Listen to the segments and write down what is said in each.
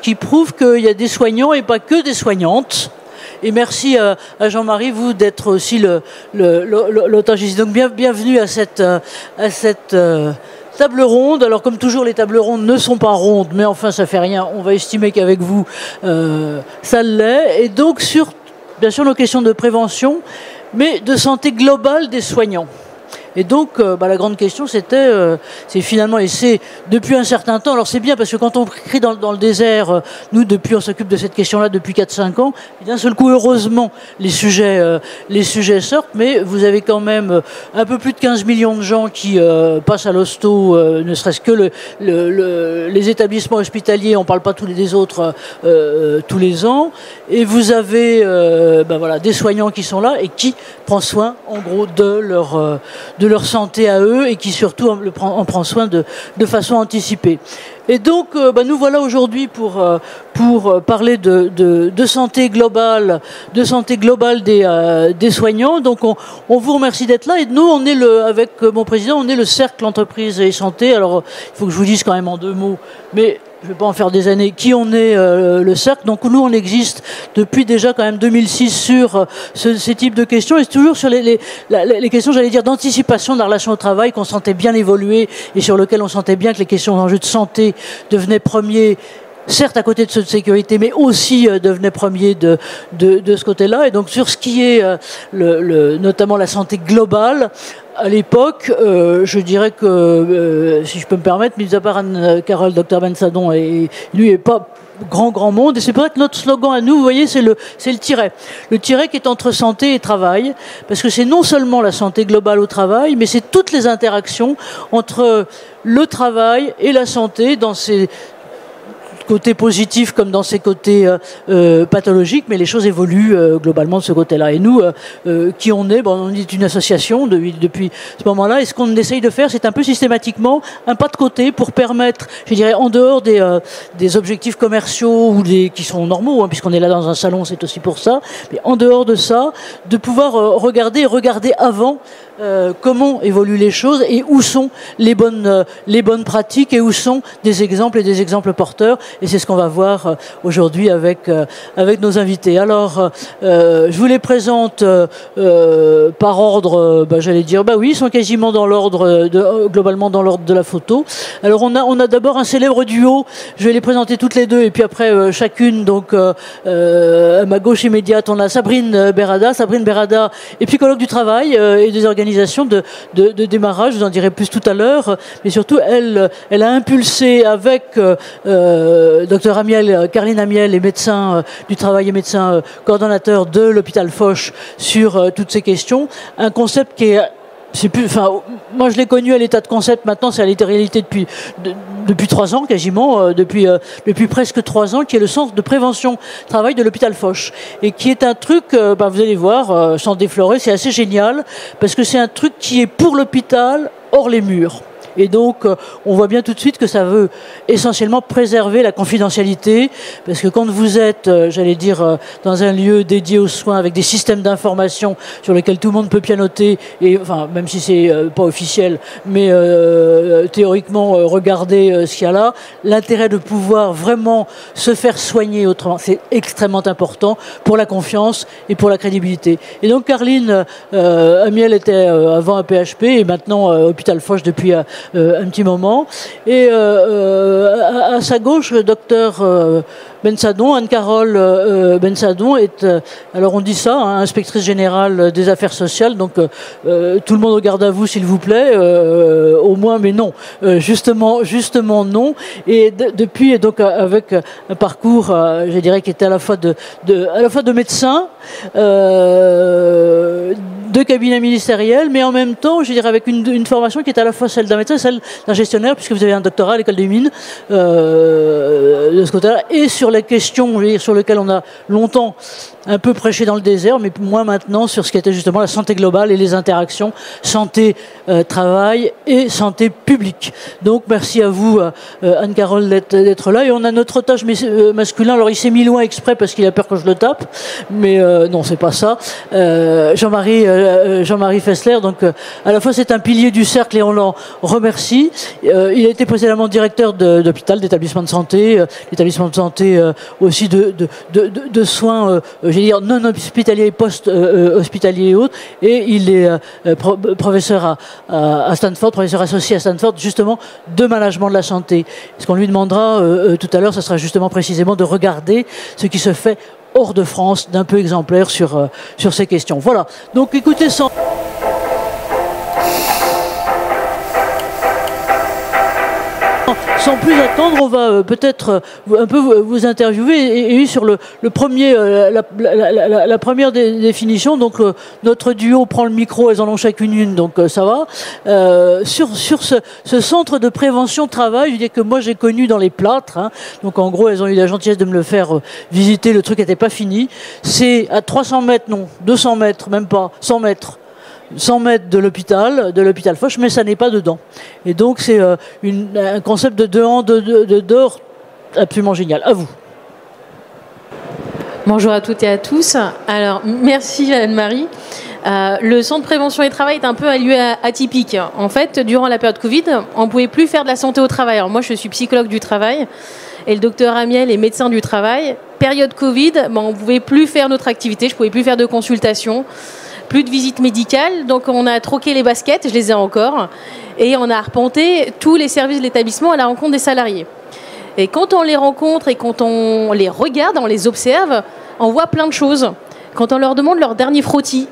qui prouve qu'il y a des soignants et pas que des soignantes. Et merci à Jean-Marie, vous, d'être aussi l'auteur. Donc bienvenue à cette table ronde. Alors comme toujours, les tables rondes ne sont pas rondes, mais enfin ça fait rien. On va estimer qu'avec vous, ça l'est. Et donc sur, bien sûr, nos questions de prévention, mais de santé globale des soignants. Et donc, la grande question, c'est finalement, et c'est depuis un certain temps, alors c'est bien parce que quand on crie dans le désert, nous, on s'occupe de cette question-là depuis 4-5 ans, et d'un seul coup, heureusement, les sujets sortent, mais vous avez quand même un peu plus de 15 millions de gens qui passent à l'hosto, ne serait-ce que les établissements hospitaliers, on ne parle pas tous les autres tous les ans, et vous avez des soignants qui sont là et qui prennent soin, en gros, de leur santé à eux et qui surtout en prend soin de façon anticipée. Et donc, nous voilà aujourd'hui pour parler de santé globale, des soignants. Donc, on vous remercie d'être là. Et nous, on est avec mon président, on est le cercle entreprise et santé. Alors, il faut que je vous dise quand même en 2 mots, mais je ne vais pas en faire des années, qui on est le cercle. Donc nous, on existe depuis déjà quand même 2006 sur ces types de questions, et c'est toujours sur les questions, j'allais dire, d'anticipation de la relation au travail qu'on sentait bien évoluer et sur lequel on sentait bien que les questions d'enjeux de santé devenaient premiers, certes à côté de ceux de sécurité, mais aussi devenaient premiers de ce côté-là. Et donc sur ce qui est notamment la santé globale, à l'époque, je dirais que, si je peux me permettre, mis à part Anne-Carole, Dr Bensadon, et lui n'est pas grand monde, et c'est pour être notre slogan à nous, vous voyez, c'est le tiret. Le tiret qui est entre santé et travail, parce que c'est non seulement la santé globale au travail, mais c'est toutes les interactions entre le travail et la santé dans ces côtés positifs comme dans ses côtés pathologiques, mais les choses évoluent globalement de ce côté-là. Et nous, qui on est, on est une association depuis ce moment-là, et ce qu'on essaye de faire, c'est un peu systématiquement un pas de côté pour permettre, je dirais, en dehors des objectifs commerciaux ou qui sont normaux, puisqu'on est là dans un salon, c'est aussi pour ça, mais en dehors de ça, de pouvoir regarder avant comment évoluent les choses et où sont les bonnes pratiques et où sont des exemples et des exemples porteurs. Et c'est ce qu'on va voir aujourd'hui avec nos invités. Alors, je vous les présente par ordre, j'allais dire, oui, ils sont quasiment dans l'ordre, globalement dans l'ordre de la photo. Alors, on a d'abord un célèbre duo, je vais les présenter toutes les deux, et puis après, chacune, donc, à ma gauche immédiate, on a Sabrine Berada. Sabrine Berada est psychologue du travail et des organisations de démarrage, je vous en dirai plus tout à l'heure, mais surtout, elle a impulsé avec Dr Carline Amiel est médecin du travail et médecin coordonnateur de l'hôpital Foch sur toutes ces questions. Un concept qui est... moi je l'ai connu à l'état de concept, maintenant c'est à l'état de réalité depuis 3 ans quasiment, depuis presque 3 ans, qui est le centre de prévention travail de l'hôpital Foch. Et qui est un truc, vous allez voir, sans déflorer, c'est assez génial, parce que c'est un truc qui est pour l'hôpital hors les murs. Et donc, on voit bien tout de suite que ça veut essentiellement préserver la confidentialité, parce que quand vous êtes, j'allais dire, dans un lieu dédié aux soins avec des systèmes d'information sur lesquels tout le monde peut pianoter, et enfin, même si c'est pas officiel, mais théoriquement regarder ce qu'il y a là, l'intérêt de pouvoir vraiment se faire soigner autrement, c'est extrêmement important pour la confiance et pour la crédibilité. Et donc, Carline Amiel était avant à PHP et maintenant hôpital Foch depuis un petit moment. Et à sa gauche, le docteur Bensadon, Anne-Carole Bensadon est, alors on dit ça, inspectrice générale des affaires sociales, donc tout le monde regarde à vous s'il vous plaît, au moins, mais non, justement non. Et depuis, donc avec un parcours, je dirais, qui était à la fois de médecin, de cabinet ministériel, mais en même temps, je dirais, avec une formation qui est à la fois celle d'un médecin et celle d'un gestionnaire, puisque vous avez un doctorat à l'école des mines de ce côté-là, et sur les questions, je veux dire, sur lesquelles on a longtemps un peu prêché dans le désert, mais moins maintenant sur ce qui était justement la santé globale et les interactions santé-travail et santé publique. Donc merci à vous, Anne-Carole, d'être là. Et on a notre otage masculin. Alors il s'est mis loin exprès parce qu'il a peur que je le tape, mais non, c'est pas ça. Jean-Marie Fessler. Donc à la fois c'est un pilier du cercle et on l'en remercie. Il a été précédemment directeur d'hôpital, d'établissement de santé, d'établissement de santé aussi de soins, j'allais dire non hospitaliers, post-hospitaliers et autres. Et il est professeur à Stanford, professeur associé à Stanford, justement de management de la santé. Ce qu'on lui demandera tout à l'heure, ce sera justement précisément de regarder ce qui se fait hors de France, d'un peu exemplaire sur ces questions. Voilà. Donc écoutez, sans plus attendre, on va peut-être un peu vous interviewer et sur le premier, la première définition. Donc notre duo prend le micro, elles en ont chacune une, donc ça va. Sur ce centre de prévention travail, je dis que moi j'ai connu dans les plâtres. Hein, donc en gros, elles ont eu la gentillesse de me le faire visiter. Le truc n'était pas fini. C'est à 300 mètres, non, 200 mètres, même pas, 100 mètres. 100 mètres de l'hôpital Foch, mais ça n'est pas dedans. Et donc c'est un concept de dehors absolument génial. À vous. Bonjour à toutes et à tous. Alors, merci Anne-Marie. Le centre de prévention et travail est un peu un lieu atypique. En fait, durant la période Covid, on ne pouvait plus faire de la santé au travail. Alors moi, je suis psychologue du travail et le docteur Amiel est médecin du travail. Période Covid, on ne pouvait plus faire notre activité, je ne pouvais plus faire de consultation. Plus de visites médicales, donc on a troqué les baskets, je les ai encore, et on a arpenté tous les services de l'établissement à la rencontre des salariés. Et quand on les rencontre et quand on les regarde, on les observe, on voit plein de choses. Quand on leur demande leur dernier frottis,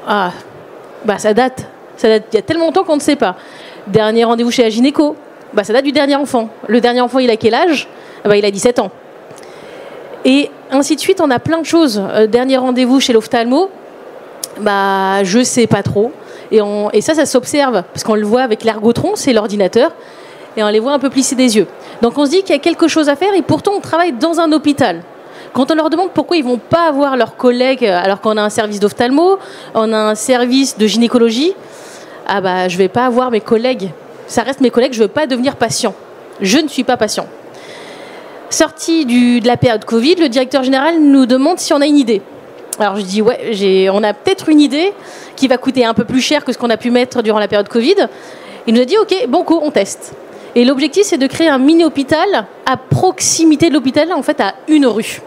ça date il y a tellement longtemps qu'on ne sait pas. Dernier rendez-vous chez la gynéco, ça date du dernier enfant. Le dernier enfant, il a quel âge ? Il a 17 ans. Et ainsi de suite, on a plein de choses. Dernier rendez-vous chez l'ophtalmo, je sais pas trop. Et ça s'observe, parce qu'on le voit avec l'ergotron, c'est l'ordinateur, et on les voit un peu plisser des yeux. Donc on se dit qu'il y a quelque chose à faire, et pourtant on travaille dans un hôpital. Quand on leur demande pourquoi ils ne vont pas voir leurs collègues, alors qu'on a un service d'ophtalmo, on a un service de gynécologie, je ne vais pas voir mes collègues. Ça reste mes collègues, je ne veux pas devenir patient. Je ne suis pas patient. Sorti de la période Covid, le directeur général nous demande si on a une idée. Alors je dis on a peut-être une idée qui va coûter un peu plus cher que ce qu'on a pu mettre durant la période Covid. Il nous a dit ok, bon coup, on teste. Et l'objectif c'est de créer un mini-hôpital à proximité de l'hôpital, en fait à une rue.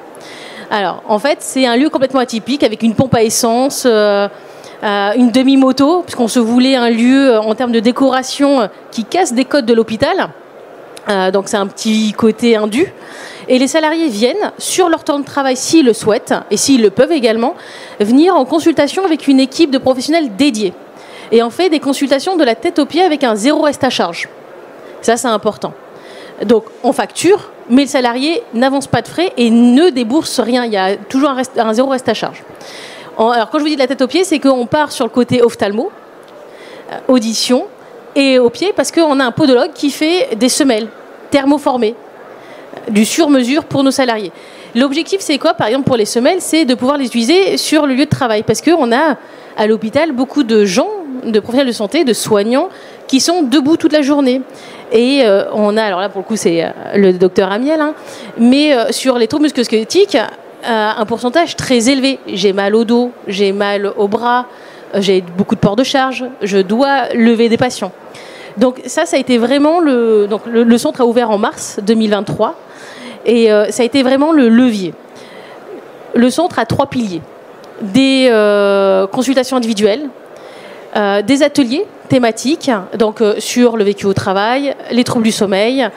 Alors en fait c'est un lieu complètement atypique avec une pompe à essence, une demi-moto, puisqu'on se voulait un lieu en termes de décoration qui casse des codes de l'hôpital. Donc c'est un petit côté indu. Et les salariés viennent, sur leur temps de travail, s'ils le souhaitent, et s'ils le peuvent également, venir en consultation avec une équipe de professionnels dédiés. Et on fait des consultations de la tête aux pieds avec un zéro reste à charge. Ça, c'est important. Donc, on facture, mais le salarié n'avance pas de frais et ne débourse rien. Il y a toujours un zéro reste à charge. Alors, quand je vous dis de la tête aux pieds, c'est qu'on part sur le côté ophtalmo, audition, et aux pieds, parce qu'on a un podologue qui fait des semelles thermoformées, du sur-mesure pour nos salariés. L'objectif, c'est quoi? Par exemple, pour les semelles, c'est de pouvoir les utiliser sur le lieu de travail. Parce qu'on a à l'hôpital beaucoup de gens, de professionnels de santé, de soignants, qui sont debout toute la journée. Et on a, alors là, pour le coup, c'est le docteur Amiel, mais sur les troubles musculo-squelettiques, un pourcentage très élevé. J'ai mal au dos, j'ai mal au bras, j'ai beaucoup de port de charge, je dois lever des patients. Donc ça a été vraiment le centre a ouvert en mars 2023 et ça a été vraiment le levier. Le centre a 3 piliers. Des consultations individuelles, des ateliers thématiques, donc sur le vécu au travail, les troubles du sommeil,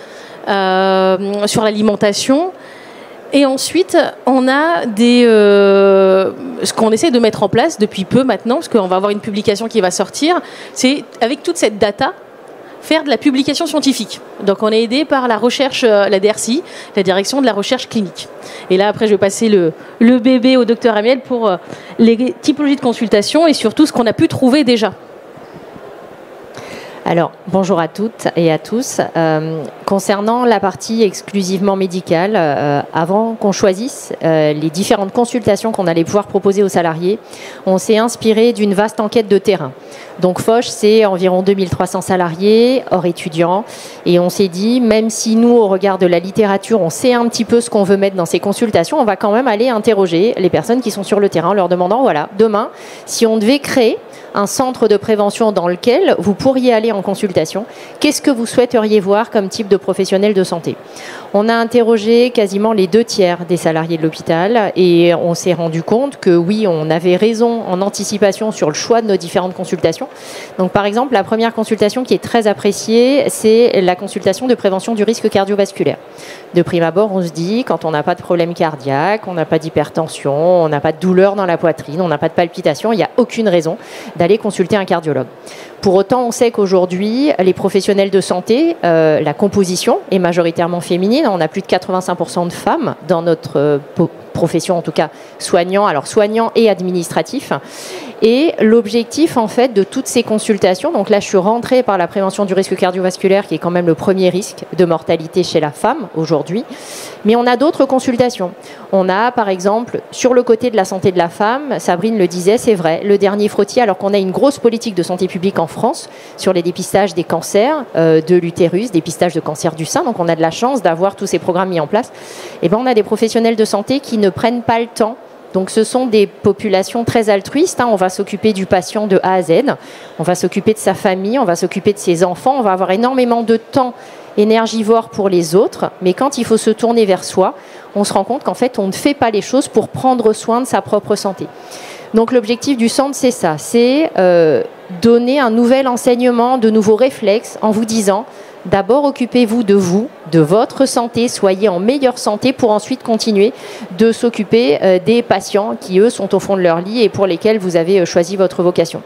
sur l'alimentation. Et ensuite, on a ce qu'on essaie de mettre en place depuis peu maintenant, parce qu'on va avoir une publication qui va sortir, c'est avec toute cette data, faire de la publication scientifique. Donc on est aidé par la recherche, la DRCI, la direction de la recherche clinique. Et là après je vais passer le bébé au docteur Amiel pour les typologies de consultation et surtout ce qu'on a pu trouver déjà. Alors, bonjour à toutes et à tous. Concernant la partie exclusivement médicale, avant qu'on choisisse les différentes consultations qu'on allait pouvoir proposer aux salariés, on s'est inspiré d'une vaste enquête de terrain. Donc Foch, c'est environ 2300 salariés, hors étudiants, et on s'est dit, même si nous, au regard de la littérature, on sait un petit peu ce qu'on veut mettre dans ces consultations, on va quand même aller interroger les personnes qui sont sur le terrain, en leur demandant, voilà, demain, si on devait créer un centre de prévention dans lequel vous pourriez aller en consultation, qu'est-ce que vous souhaiteriez voir comme type de professionnel de santé? On a interrogé quasiment les 2/3 des salariés de l'hôpital et on s'est rendu compte que oui, on avait raison en anticipation sur le choix de nos différentes consultations. Donc par exemple, la première consultation qui est très appréciée, c'est la consultation de prévention du risque cardiovasculaire. De prime abord, on se dit, quand on n'a pas de problème cardiaque, on n'a pas d'hypertension, on n'a pas de douleur dans la poitrine, on n'a pas de palpitation, il n'y a aucune raison d'aller consulter un cardiologue. Pour autant, on sait qu'aujourd'hui, les professionnels de santé, la composition est majoritairement féminine. On a plus de 85% de femmes dans notre profession, en tout cas soignants, alors soignants et administratifs. Et l'objectif, en fait, de toutes ces consultations, donc là, je suis rentrée par la prévention du risque cardiovasculaire, qui est quand même le premier risque de mortalité chez la femme aujourd'hui. Mais on a d'autres consultations. On a, par exemple, sur le côté de la santé de la femme, Sabrine le disait, c'est vrai, le dernier frottis, alors qu'on a une grosse politique de santé publique en France sur les dépistages des cancers de l'utérus, dépistage de cancer du sein, donc on a de la chance d'avoir tous ces programmes mis en place. Et ben, on a des professionnels de santé qui ne prennent pas le temps. Donc ce sont des populations très altruistes, hein. On va s'occuper du patient de A à Z, on va s'occuper de sa famille, on va s'occuper de ses enfants, on va avoir énormément de temps énergivore pour les autres, mais quand il faut se tourner vers soi, on se rend compte qu'en fait on ne fait pas les choses pour prendre soin de sa propre santé. Donc l'objectif du centre, c'est ça, c'est donner un nouvel enseignement, de nouveaux réflexes en vous disant d'abord occupez-vous de vous, de votre santé, soyez en meilleure santé pour ensuite continuer de s'occuper des patients qui eux sont au fond de leur lit et pour lesquels vous avez choisi votre vocation.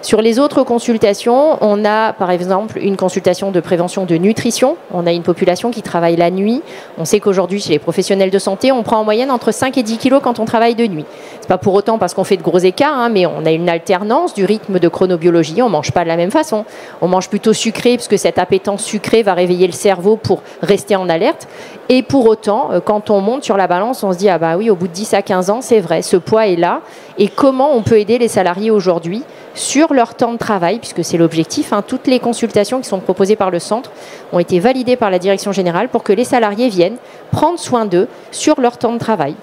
Sur les autres consultations, on a par exemple une consultation de prévention de nutrition. On a une population qui travaille la nuit. On sait qu'aujourd'hui, chez les professionnels de santé, on prend en moyenne entre 5 et 10 kilos quand on travaille de nuit. C'est pas pour autant parce qu'on fait de gros écarts, hein, mais on a une alternance du rythme de chronobiologie. On mange pas de la même façon. On mange plutôt sucré, puisque cette appétence sucrée va réveiller le cerveau pour rester en alerte. Et pour autant, quand on monte sur la balance, on se dit, ah bah oui, au bout de 10 à 15 ans, c'est vrai, ce poids est là. Et comment on peut aider les salariés aujourd'hui sur leur temps de travail, puisque c'est l'objectif, hein. Toutes les consultations qui sont proposées par le centre ont été validées par la direction générale pour que les salariés viennent prendre soin d'eux sur leur temps de travail,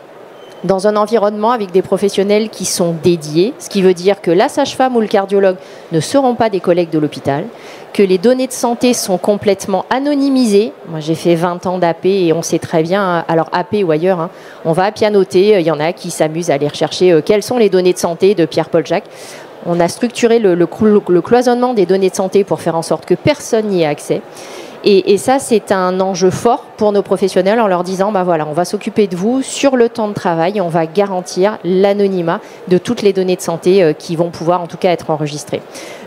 dans un environnement avec des professionnels qui sont dédiés, ce qui veut dire que la sage-femme ou le cardiologue ne seront pas des collègues de l'hôpital, que les données de santé sont complètement anonymisées. Moi, j'ai fait 20 ans d'AP et on sait très bien, alors AP ou ailleurs, hein, on va pianoter, il y en a qui s'amusent à aller rechercher quelles sont les données de santé de Pierre-Paul Jacques. On a structuré le cloisonnement des données de santé pour faire en sorte que personne n'y ait accès. Et ça, c'est un enjeu fort pour nos professionnels en leur disant, bah voilà, on va s'occuper de vous sur le temps de travail et on va garantir l'anonymat de toutes les données de santé qui vont pouvoir en tout cas être enregistrées.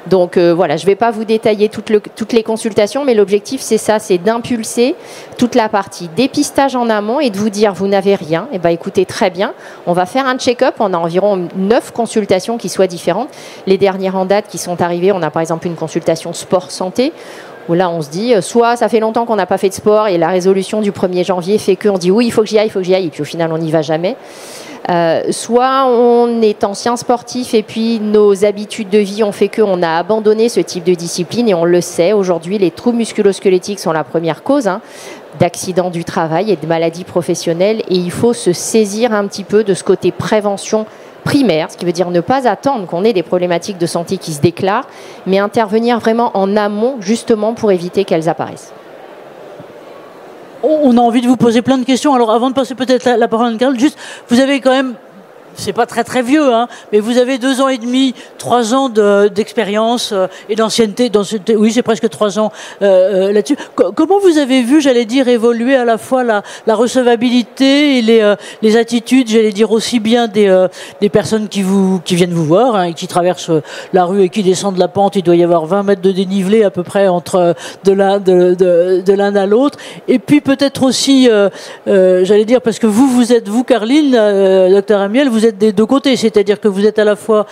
Donc voilà, je ne vais pas vous détailler toutes les consultations, mais l'objectif c'est ça, c'est d'impulser toute la partie dépistage en amont et de vous dire vous n'avez rien, et ben écoutez très bien, on va faire un check-up, on a environ 9 consultations qui soient différentes. Les dernières en date qui sont arrivées, on a par exemple une consultation sport-santé, où là on se dit, soit ça fait longtemps qu'on n'a pas fait de sport et la résolution du 1er janvier fait qu'on dit oui, il faut que j'y aille, et puis au final on n'y va jamais. Soit on est ancien sportif et puis nos habitudes de vie ont fait qu'on a abandonné ce type de discipline et on le sait, aujourd'hui les troubles musculo-squelettiques sont la première cause d'accidents du travail et de maladies professionnelles et il faut se saisir un petit peu de ce côté prévention primaire, ce qui veut dire ne pas attendre qu'on ait des problématiques de santé qui se déclarent, mais intervenir vraiment en amont justement pour éviter qu'elles apparaissent. On a envie de vous poser plein de questions. Alors avant de passer peut-être la parole à Anne-Carole, juste, vous avez quand même, c'est pas très très vieux, hein, mais vous avez 2 ans et demi, 3 ans d'expérience et d'ancienneté. Oui, c'est presque 3 ans là-dessus. Comment vous avez vu, j'allais dire, évoluer à la fois la recevabilité et les attitudes, j'allais dire aussi bien des personnes qui viennent vous voir, hein, et qui traversent la rue et qui descendent la pente. Il doit y avoir 20 mètres de dénivelé à peu près entre de l'un à l'autre. Et puis peut-être aussi, j'allais dire, parce que vous êtes, Caroline, docteur Amiel, vous êtes des deux côtés, c'est-à-dire que vous êtes à la fois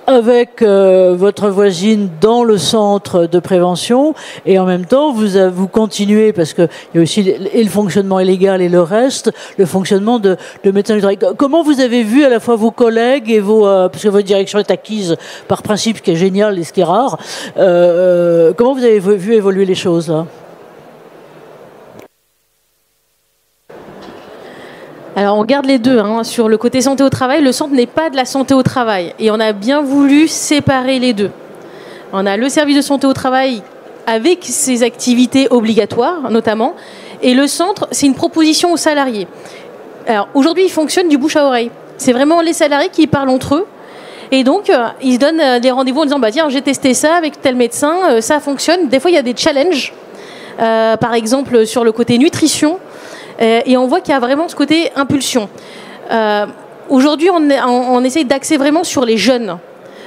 avec votre voisine dans le centre de prévention, et en même temps vous continuez, parce qu'il y a aussi et le fonctionnement illégal et le reste, le fonctionnement de médecins du travail. Comment vous avez vu à la fois vos collègues et parce que votre direction est acquise par principe, ce qui est génial et ce qui est rare, comment vous avez vu évoluer les choses là? Alors on garde les deux, hein. Sur le côté santé au travail, le centre n'est pas de la santé au travail. Et on a bien voulu séparer les deux. On a le service de santé au travail avec ses activités obligatoires notamment. Et le centre, c'est une proposition aux salariés. Alors aujourd'hui, il fonctionne du bouche à oreille. C'est vraiment les salariés qui parlent entre eux. Et donc, ils se donnent des rendez-vous en disant bah, « Tiens, j'ai testé ça avec tel médecin, ça fonctionne ». Des fois, il y a des challenges. Par exemple, sur le côté nutrition. Et on voit qu'il y a vraiment ce côté impulsion. Aujourd'hui, on essaye d'axer vraiment sur les jeunes.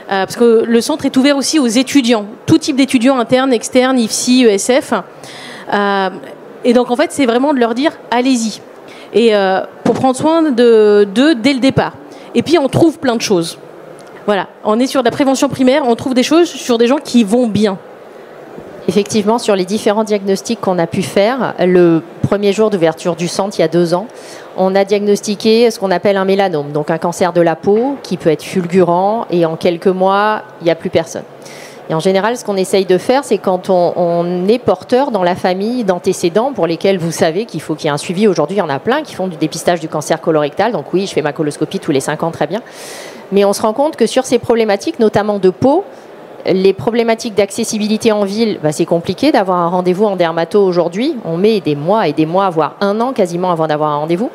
Parce que le centre est ouvert aussi aux étudiants. Tout type d'étudiants, internes, externes, IFSI, ESF. Et donc, en fait, c'est vraiment de leur dire « Allez-y ». Et pour prendre soin d'eux dès le départ. Et puis, on trouve plein de choses. Voilà. On est sur de la prévention primaire. On trouve des choses sur des gens qui vont bien. Effectivement, sur les différents diagnostics qu'on a pu faire, le premier jour d'ouverture du centre, il y a 2 ans, on a diagnostiqué ce qu'on appelle un mélanome, donc un cancer de la peau qui peut être fulgurant et en quelques mois, il n'y a plus personne. Et en général, ce qu'on essaye de faire, c'est quand on est porteur dans la famille d'antécédents pour lesquels vous savez qu'il faut qu'il y ait un suivi. Aujourd'hui, il y en a plein qui font du dépistage du cancer colorectal. Donc oui, je fais ma coloscopie tous les 5 ans, très bien. Mais on se rend compte que sur ces problématiques, notamment de peau, les problématiques d'accessibilité en ville, c'est compliqué d'avoir un rendez-vous en dermato aujourd'hui. On met des mois, voire 1 an quasiment avant d'avoir un rendez-vous.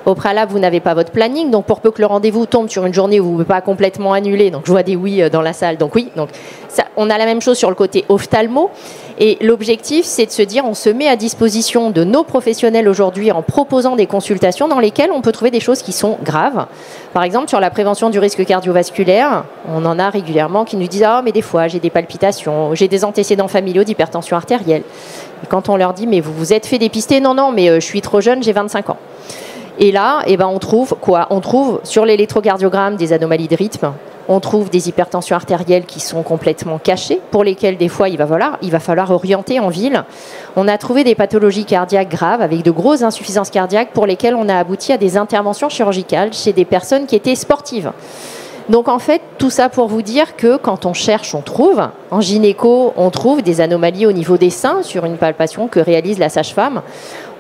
Au préalable, vous n'avez pas votre planning, donc pour peu que le rendez-vous tombe sur une journée où vous ne pouvez pas complètement annuler, donc je vois des oui dans la salle, donc oui. Donc ça, on a la même chose sur le côté ophtalmo. Et l'objectif, c'est de se dire, on se met à disposition de nos professionnels aujourd'hui en proposant des consultations dans lesquelles on peut trouver des choses qui sont graves. Par exemple, sur la prévention du risque cardiovasculaire, on en a régulièrement qui nous disent « Ah, mais des fois, j'ai des palpitations, j'ai des antécédents familiaux d'hypertension artérielle. » Et quand on leur dit « Mais vous vous êtes fait dépister ?»« Non, non, mais je suis trop jeune, j'ai 25 ans. » Et là, on trouve quoi? On trouve sur l'électrocardiogramme des anomalies de rythme, on trouve des hypertensions artérielles qui sont complètement cachées, pour lesquelles des fois il va falloir orienter en ville. On a trouvé des pathologies cardiaques graves avec de grosses insuffisances cardiaques pour lesquelles on a abouti à des interventions chirurgicales chez des personnes qui étaient sportives. Donc en fait, tout ça pour vous dire que quand on cherche, on trouve. En gynéco, on trouve des anomalies au niveau des seins sur une palpation que réalise la sage-femme.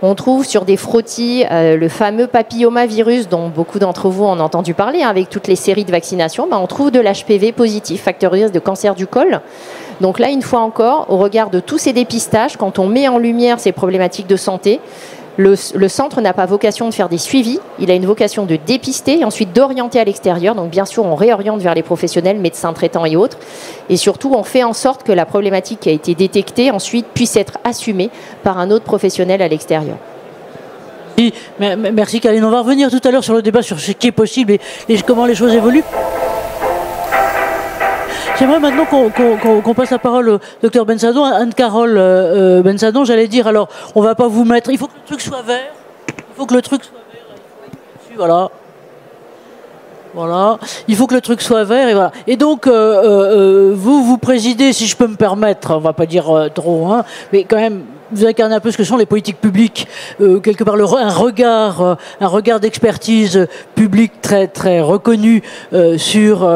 On trouve sur des frottis le fameux papillomavirus dont beaucoup d'entre vous ont entendu parler, avec toutes les séries de vaccinations. On trouve de l'HPV positif, facteur de risque de cancer du col. Donc là, une fois encore, au regard de tous ces dépistages, quand on met en lumière ces problématiques de santé, le centre n'a pas vocation de faire des suivis, il a une vocation de dépister et ensuite d'orienter à l'extérieur. Donc bien sûr, on réoriente vers les professionnels, médecins traitants et autres. Et surtout, on fait en sorte que la problématique qui a été détectée ensuite puisse être assumée par un autre professionnel à l'extérieur. Merci Caroline. On va revenir tout à l'heure sur le débat sur ce qui est possible et comment les choses évoluent. J'aimerais maintenant qu'on passe la parole au docteur Bensadon, Anne-Carole Bensadon. J'allais dire, alors, on va pas vous mettre... Il faut que le truc soit vert. Il faut que le truc soit vert. Voilà. Voilà. Il faut que le truc soit vert et voilà. Et donc, vous présidez, si je peux me permettre, on va pas dire trop, hein, mais quand même... Vous incarnez un peu ce que sont les politiques publiques, quelque part un regard d'expertise publique très très reconnu sur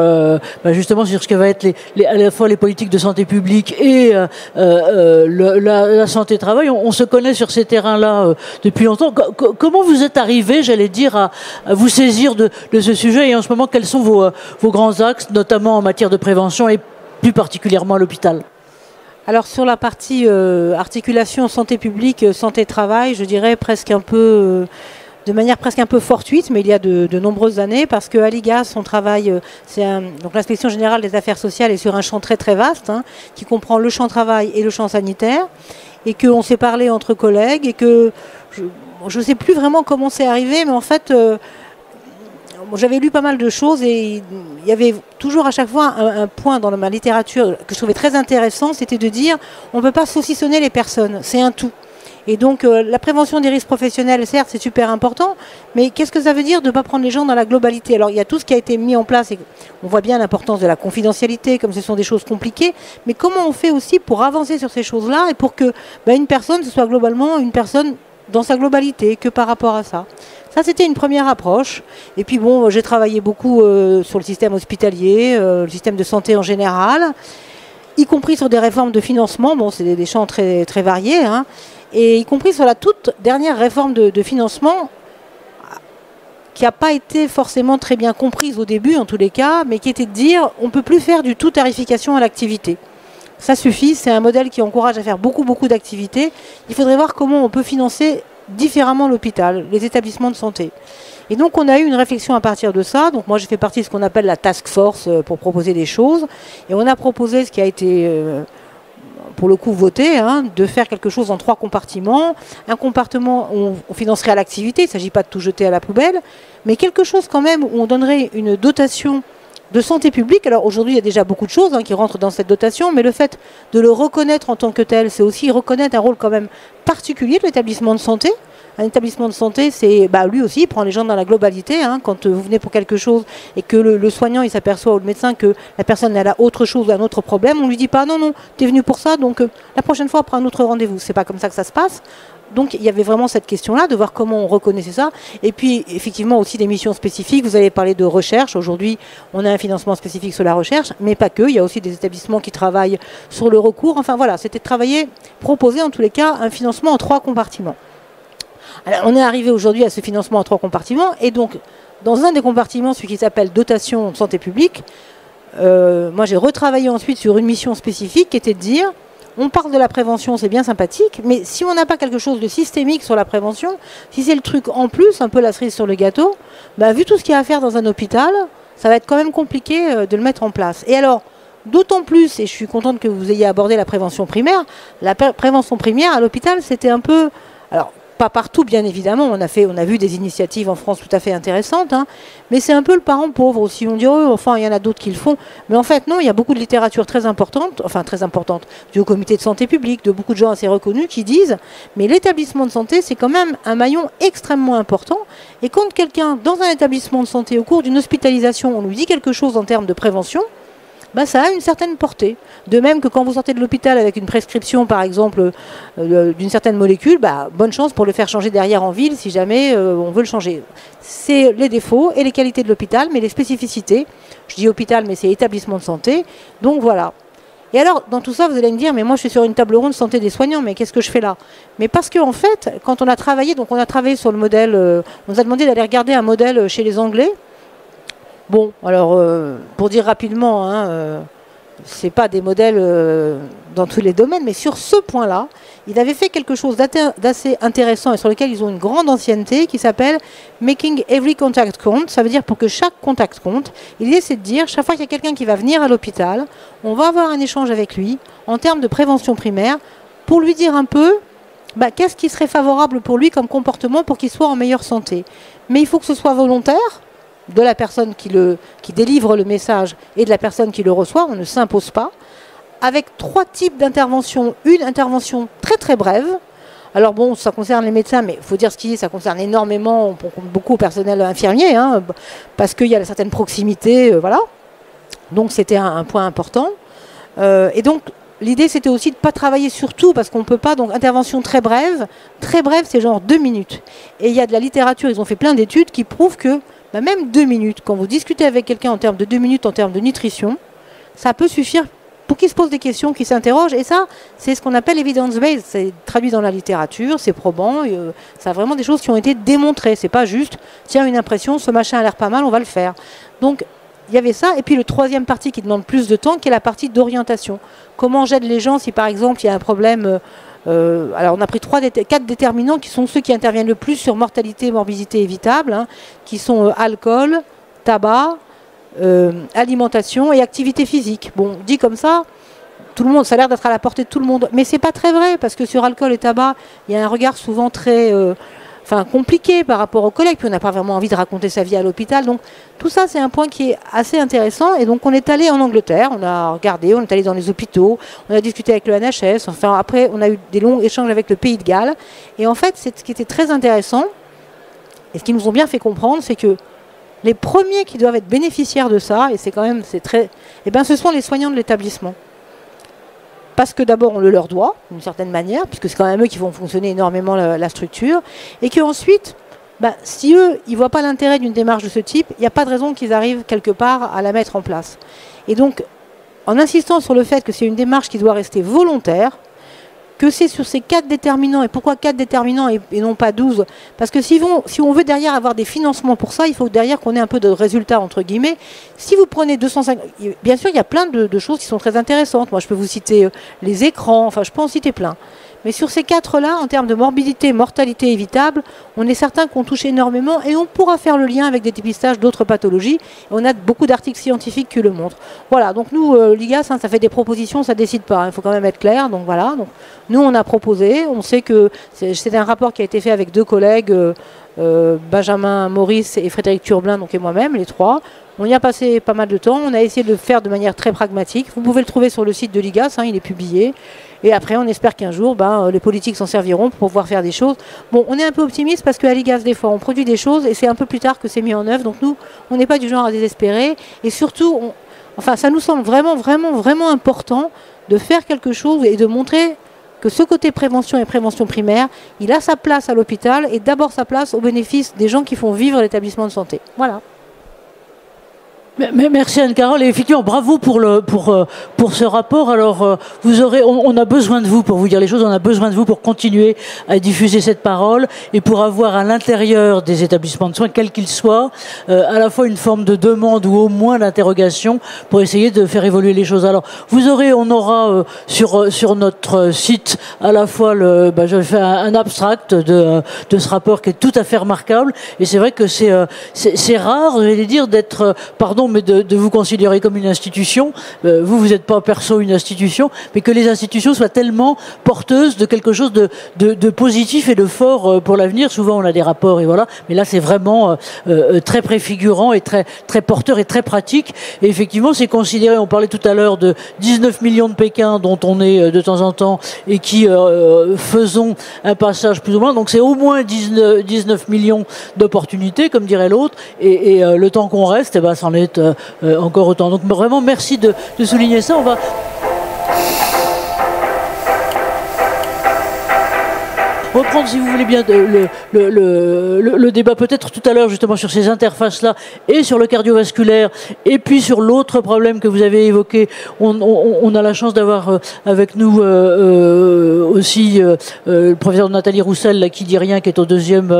justement sur ce que va être à la fois les politiques de santé publique et la santé travail. On se connaît sur ces terrains-là depuis longtemps. Comment vous êtes arrivé, j'allais dire, à vous saisir de ce sujet et en ce moment quels sont vos grands axes, notamment en matière de prévention et plus particulièrement à l'hôpital? Alors sur la partie articulation santé publique, santé travail, je dirais presque un peu, de manière presque un peu fortuite, mais il y a de nombreuses années, parce qu'à l'IGAS, on travaille, donc l'inspection générale des affaires sociales est sur un champ très très vaste, hein, qui comprend le champ travail et le champ sanitaire, et qu'on s'est parlé entre collègues, et que je ne sais plus vraiment comment c'est arrivé, mais en fait... j'avais lu pas mal de choses et il y avait toujours à chaque fois un point dans ma littérature que je trouvais très intéressant, c'était de dire on ne peut pas saucissonner les personnes, c'est un tout. Et donc la prévention des risques professionnels, certes, c'est super important, mais qu'est-ce que ça veut dire de ne pas prendre les gens dans la globalité? Alors il y a tout ce qui a été mis en place, et on voit bien l'importance de la confidentialité, comme ce sont des choses compliquées, mais comment on fait aussi pour avancer sur ces choses-là et pour que une personne, ce soit globalement une personne dans sa globalité, que par rapport à ça. Ça, c'était une première approche. Et puis bon, j'ai travaillé beaucoup sur le système hospitalier, le système de santé en général, y compris sur des réformes de financement. Bon, c'est des champs très, très variés, hein, et y compris sur la toute dernière réforme de financement qui n'a pas été forcément très bien comprise au début, en tous les cas, mais qui était de dire on ne peut plus faire du tout tarification à l'activité. Ça suffit, c'est un modèle qui encourage à faire beaucoup, beaucoup d'activités. Il faudrait voir comment on peut financer différemment l'hôpital, les établissements de santé. Et donc on a eu une réflexion à partir de ça. Donc moi j'ai fait partie de ce qu'on appelle la task force pour proposer des choses. Et on a proposé ce qui a été pour le coup voté, hein, de faire quelque chose en 3 compartiments. Un compartiment où on financerait à l'activité, il ne s'agit pas de tout jeter à la poubelle, mais quelque chose quand même où on donnerait une dotation de santé publique. Alors aujourd'hui, il y a déjà beaucoup de choses qui rentrent dans cette dotation, mais le fait de le reconnaître en tant que tel, c'est aussi reconnaître un rôle quand même particulier de l'établissement de santé. Un établissement de santé, c'est lui aussi, il prend les gens dans la globalité. Quand vous venez pour quelque chose et que le soignant il s'aperçoit, ou le médecin, que la personne elle a autre chose, un autre problème, on lui dit pas non, tu es venu pour ça, donc la prochaine fois prends un autre rendez-vous. C'est pas comme ça que ça se passe. Donc il y avait vraiment cette question-là, de voir comment on reconnaissait ça. Et puis effectivement aussi des missions spécifiques. Vous avez parlé de recherche. Aujourd'hui, on a un financement spécifique sur la recherche, mais pas que. Il y a aussi des établissements qui travaillent sur le recours. Enfin voilà, c'était proposer en tous les cas un financement en 3 compartiments. Alors, on est arrivé aujourd'hui à ce financement en 3 compartiments. Et donc, dans un des compartiments, celui qui s'appelle dotation de santé publique, moi j'ai retravaillé ensuite sur une mission spécifique qui était de dire on parle de la prévention, c'est bien sympathique, mais si on n'a pas quelque chose de systémique sur la prévention, si c'est le truc en plus, un peu la cerise sur le gâteau, vu tout ce qu'il y a à faire dans un hôpital, ça va être quand même compliqué de le mettre en place. Et alors, d'autant plus, et je suis contente que vous ayez abordé la prévention primaire, la prévention primaire à l'hôpital, c'était un peu... Alors, pas partout, bien évidemment, on a vu des initiatives en France tout à fait intéressantes, mais c'est un peu le parent pauvre aussi. On dit, enfin, il y en a d'autres qui le font. Mais en fait, non, il y a beaucoup de littérature très importante, du Haut Comité de santé publique, de beaucoup de gens assez reconnus qui disent, mais l'établissement de santé, c'est quand même un maillon extrêmement important. Et quand quelqu'un, dans un établissement de santé, au cours d'une hospitalisation, on lui dit quelque chose en termes de prévention, ça a une certaine portée. De même que quand vous sortez de l'hôpital avec une prescription, par exemple, d'une certaine molécule, bonne chance pour le faire changer derrière en ville si jamais on veut le changer. C'est les défauts et les qualités de l'hôpital, mais les spécificités. Je dis hôpital, mais c'est établissement de santé. Donc voilà. Et alors, dans tout ça, vous allez me dire, mais moi je suis sur une table ronde santé des soignants, mais qu'est-ce que je fais là? Mais parce qu'en fait, quand on a travaillé sur le modèle, on nous a demandé d'aller regarder un modèle chez les Anglais. Bon, alors, pour dire rapidement, ce n'est pas des modèles dans tous les domaines, mais sur ce point-là, ils avaient fait quelque chose d'assez intéressant et sur lequel ils ont une grande ancienneté qui s'appelle « Making every contact count ». Ça veut dire pour que chaque contact compte. L'idée, c'est de dire, chaque fois qu'il y a quelqu'un qui va venir à l'hôpital, on va avoir un échange avec lui en termes de prévention primaire pour lui dire un peu qu'est-ce qui serait favorable pour lui comme comportement pour qu'il soit en meilleure santé. Mais il faut que ce soit volontaire, de la personne qui délivre le message et de la personne qui le reçoit, on ne s'impose pas, avec 3 types d'interventions. Une intervention très très brève. Alors bon, ça concerne les médecins, mais il faut dire ce qu'il est, ça concerne énormément, beaucoup au personnel infirmier, parce qu'il y a une certaine proximité, voilà. Donc c'était un point important. Et donc l'idée c'était aussi de ne pas travailler sur tout, parce qu'on ne peut pas, donc intervention très brève, c'est genre 2 minutes. Et il y a de la littérature, ils ont fait plein d'études qui prouvent que même 2 minutes, quand vous discutez avec quelqu'un en termes de 2 minutes, en termes de nutrition, ça peut suffire pour qu'il se pose des questions, qu'il s'interroge. Et ça, c'est ce qu'on appelle evidence-based. C'est traduit dans la littérature, c'est probant. Ça a vraiment des choses qui ont été démontrées. C'est pas juste, tiens, une impression, ce machin a l'air pas mal, on va le faire. Donc, il y avait ça. Et puis, le 3e partie qui demande plus de temps, qui est la partie d'orientation. Comment j'aide les gens si, par exemple, il y a un problème... alors on a pris 4 déterminants qui sont ceux qui interviennent le plus sur mortalité et morbidité évitable, qui sont alcool, tabac, alimentation et activité physique. Bon, dit comme ça, tout le monde, ça a l'air d'être à la portée de tout le monde, mais c'est pas très vrai parce que sur alcool et tabac, il y a un regard souvent très compliqué par rapport aux collègues, puis on n'a pas vraiment envie de raconter sa vie à l'hôpital. Donc tout ça, c'est un point qui est assez intéressant. Et donc on est allé en Angleterre, on a regardé, on est allé dans les hôpitaux, on a discuté avec le NHS, enfin après on a eu des longs échanges avec le Pays de Galles. Et en fait, ce qui était très intéressant, et ce qu'ils nous ont bien fait comprendre, c'est que les premiers qui doivent être bénéficiaires de ça, et ce sont les soignants de l'établissement. Parce que d'abord on le leur doit, d'une certaine manière, puisque c'est quand même eux qui vont fonctionner énormément la structure, et qu'ensuite, si eux, ils ne voient pas l'intérêt d'une démarche de ce type, il n'y a pas de raison qu'ils arrivent quelque part à la mettre en place. Et donc, en insistant sur le fait que c'est une démarche qui doit rester volontaire, que c'est sur ces 4 déterminants, et pourquoi 4 déterminants et non pas 12? Parce que si on veut derrière avoir des financements pour ça, il faut derrière qu'on ait un peu de résultats, entre guillemets. Si vous prenez 250... Bien sûr, il y a plein de choses qui sont très intéressantes. Moi, je peux vous citer les écrans, je peux en citer plein. Mais sur ces 4-là, en termes de morbidité, mortalité évitable, on est certain qu'on touche énormément et on pourra faire le lien avec des dépistages d'autres pathologies. On a beaucoup d'articles scientifiques qui le montrent. Voilà, donc nous, l'IGAS, ça fait des propositions, ça ne décide pas. Il faut quand même être clair. Donc voilà, donc, nous, on a proposé. On sait que c'est un rapport qui a été fait avec 2 collègues, Benjamin Maurice et Frédéric Turblin, donc et moi-même, les 3. On y a passé pas mal de temps. On a essayé de le faire de manière très pragmatique. Vous pouvez le trouver sur le site de l'IGAS, il est publié. Et après, on espère qu'un jour, les politiques s'en serviront pour pouvoir faire des choses. Bon, on est un peu optimiste parce qu'à l'IGAS, des fois, on produit des choses et c'est un peu plus tard que c'est mis en œuvre. Donc nous, on n'est pas du genre à désespérer. Et surtout, ça nous semble vraiment, vraiment, vraiment important de faire quelque chose et de montrer que ce côté prévention et prévention primaire, il a sa place à l'hôpital et d'abord sa place au bénéfice des gens qui font vivre l'établissement de santé. Voilà. Merci Anne-Carole et effectivement bravo pour ce rapport. Alors on a besoin de vous pour vous dire les choses, on a besoin de vous pour continuer à diffuser cette parole et pour avoir à l'intérieur des établissements de soins, quels qu'ils soient, à la fois une forme de demande ou au moins d'interrogation pour essayer de faire évoluer les choses. Alors on aura sur notre site à la fois je vais faire un abstract de ce rapport qui est tout à fait remarquable et c'est vrai que c'est rare, je vais dire, d'être mais de vous considérer comme une institution. Vous n'êtes pas perso une institution, mais que les institutions soient tellement porteuses de quelque chose de positif et de fort pour l'avenir. Souvent, on a des rapports et voilà, mais là, c'est vraiment très préfigurant et très, très porteur et très pratique. Et effectivement, c'est considéré, on parlait tout à l'heure de 19 millions de Pékin dont on est de temps en temps et qui faisons un passage plus ou moins. Donc, c'est au moins 19 millions d'opportunités, comme dirait l'autre. Et le temps qu'on reste, c'en est encore autant. Donc vraiment merci de souligner ça. On va reprendre, si vous voulez bien, le débat peut-être tout à l'heure justement sur ces interfaces-là et sur le cardiovasculaire et puis sur l'autre problème que vous avez évoqué. On a la chance d'avoir avec nous aussi le professeur Nathalie Roussel, là, qui dit rien, qui est au deuxième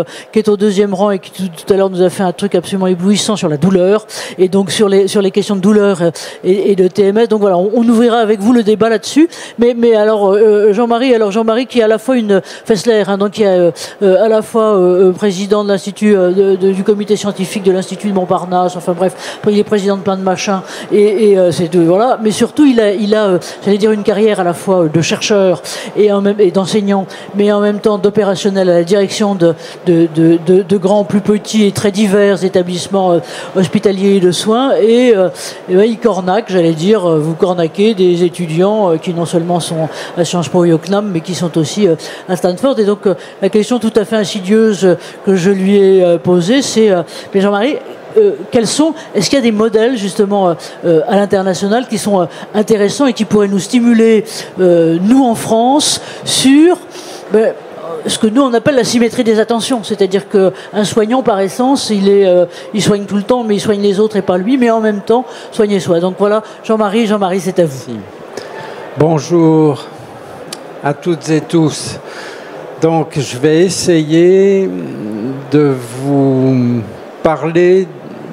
rang et qui tout à l'heure nous a fait un truc absolument éblouissant sur la douleur et donc sur les questions de douleur et de TMS. Donc voilà, on ouvrira avec vous le débat là-dessus. Mais alors Jean-Marie qui est à la fois une Fessler, donc qui est à la fois président de l'institut du comité scientifique de l'institut de Montparnasse, enfin bref, il est président de plein de machins et voilà, mais surtout il a j'allais dire une carrière à la fois de chercheur et d'enseignant, mais en même temps d'opérationnel à la direction de grands, plus petits et très divers établissements hospitaliers et de soins et il cornaque, j'allais dire, vous cornaquez des étudiants qui non seulement sont à Sciences Po et au CNAM, mais qui sont aussi à Stanford. Et donc la question tout à fait insidieuse que je lui ai posée, c'est mais Jean-Marie, est-ce qu'il y a des modèles justement à l'international qui sont intéressants et qui pourraient nous stimuler, nous en France, sur ce que nous on appelle la symétrie des attentions, c'est-à-dire qu'un soignant par essence, il soigne tout le temps, mais il soigne les autres et pas lui, mais en même temps soigner soi. Donc voilà, Jean-Marie, c'est à vous. Bonjour à toutes et tous. Donc je vais essayer de vous parler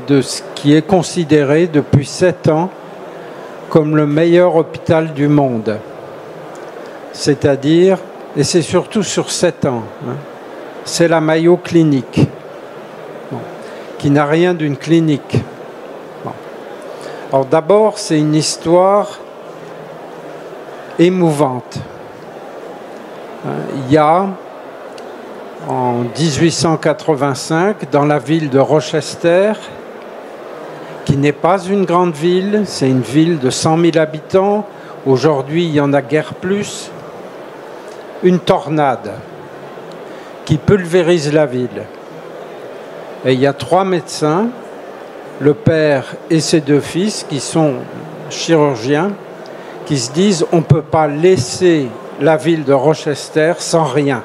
de ce qui est considéré depuis 7 ans comme le meilleur hôpital du monde. C'est-à-dire, et c'est surtout sur 7 ans, c'est la Mayo Clinique, qui n'a rien d'une clinique. Alors d'abord, c'est une histoire émouvante. Il y a en 1885 dans la ville de Rochester, qui n'est pas une grande ville, c'est une ville de 100 000 habitants. Aujourd'hui, il y en a guère plus. Une tornade qui pulvérise la ville. Et il y a 3 médecins, le père et ses 2 fils, qui sont chirurgiens, qui se disent on ne peut pas laisser la ville de Rochester sans rien.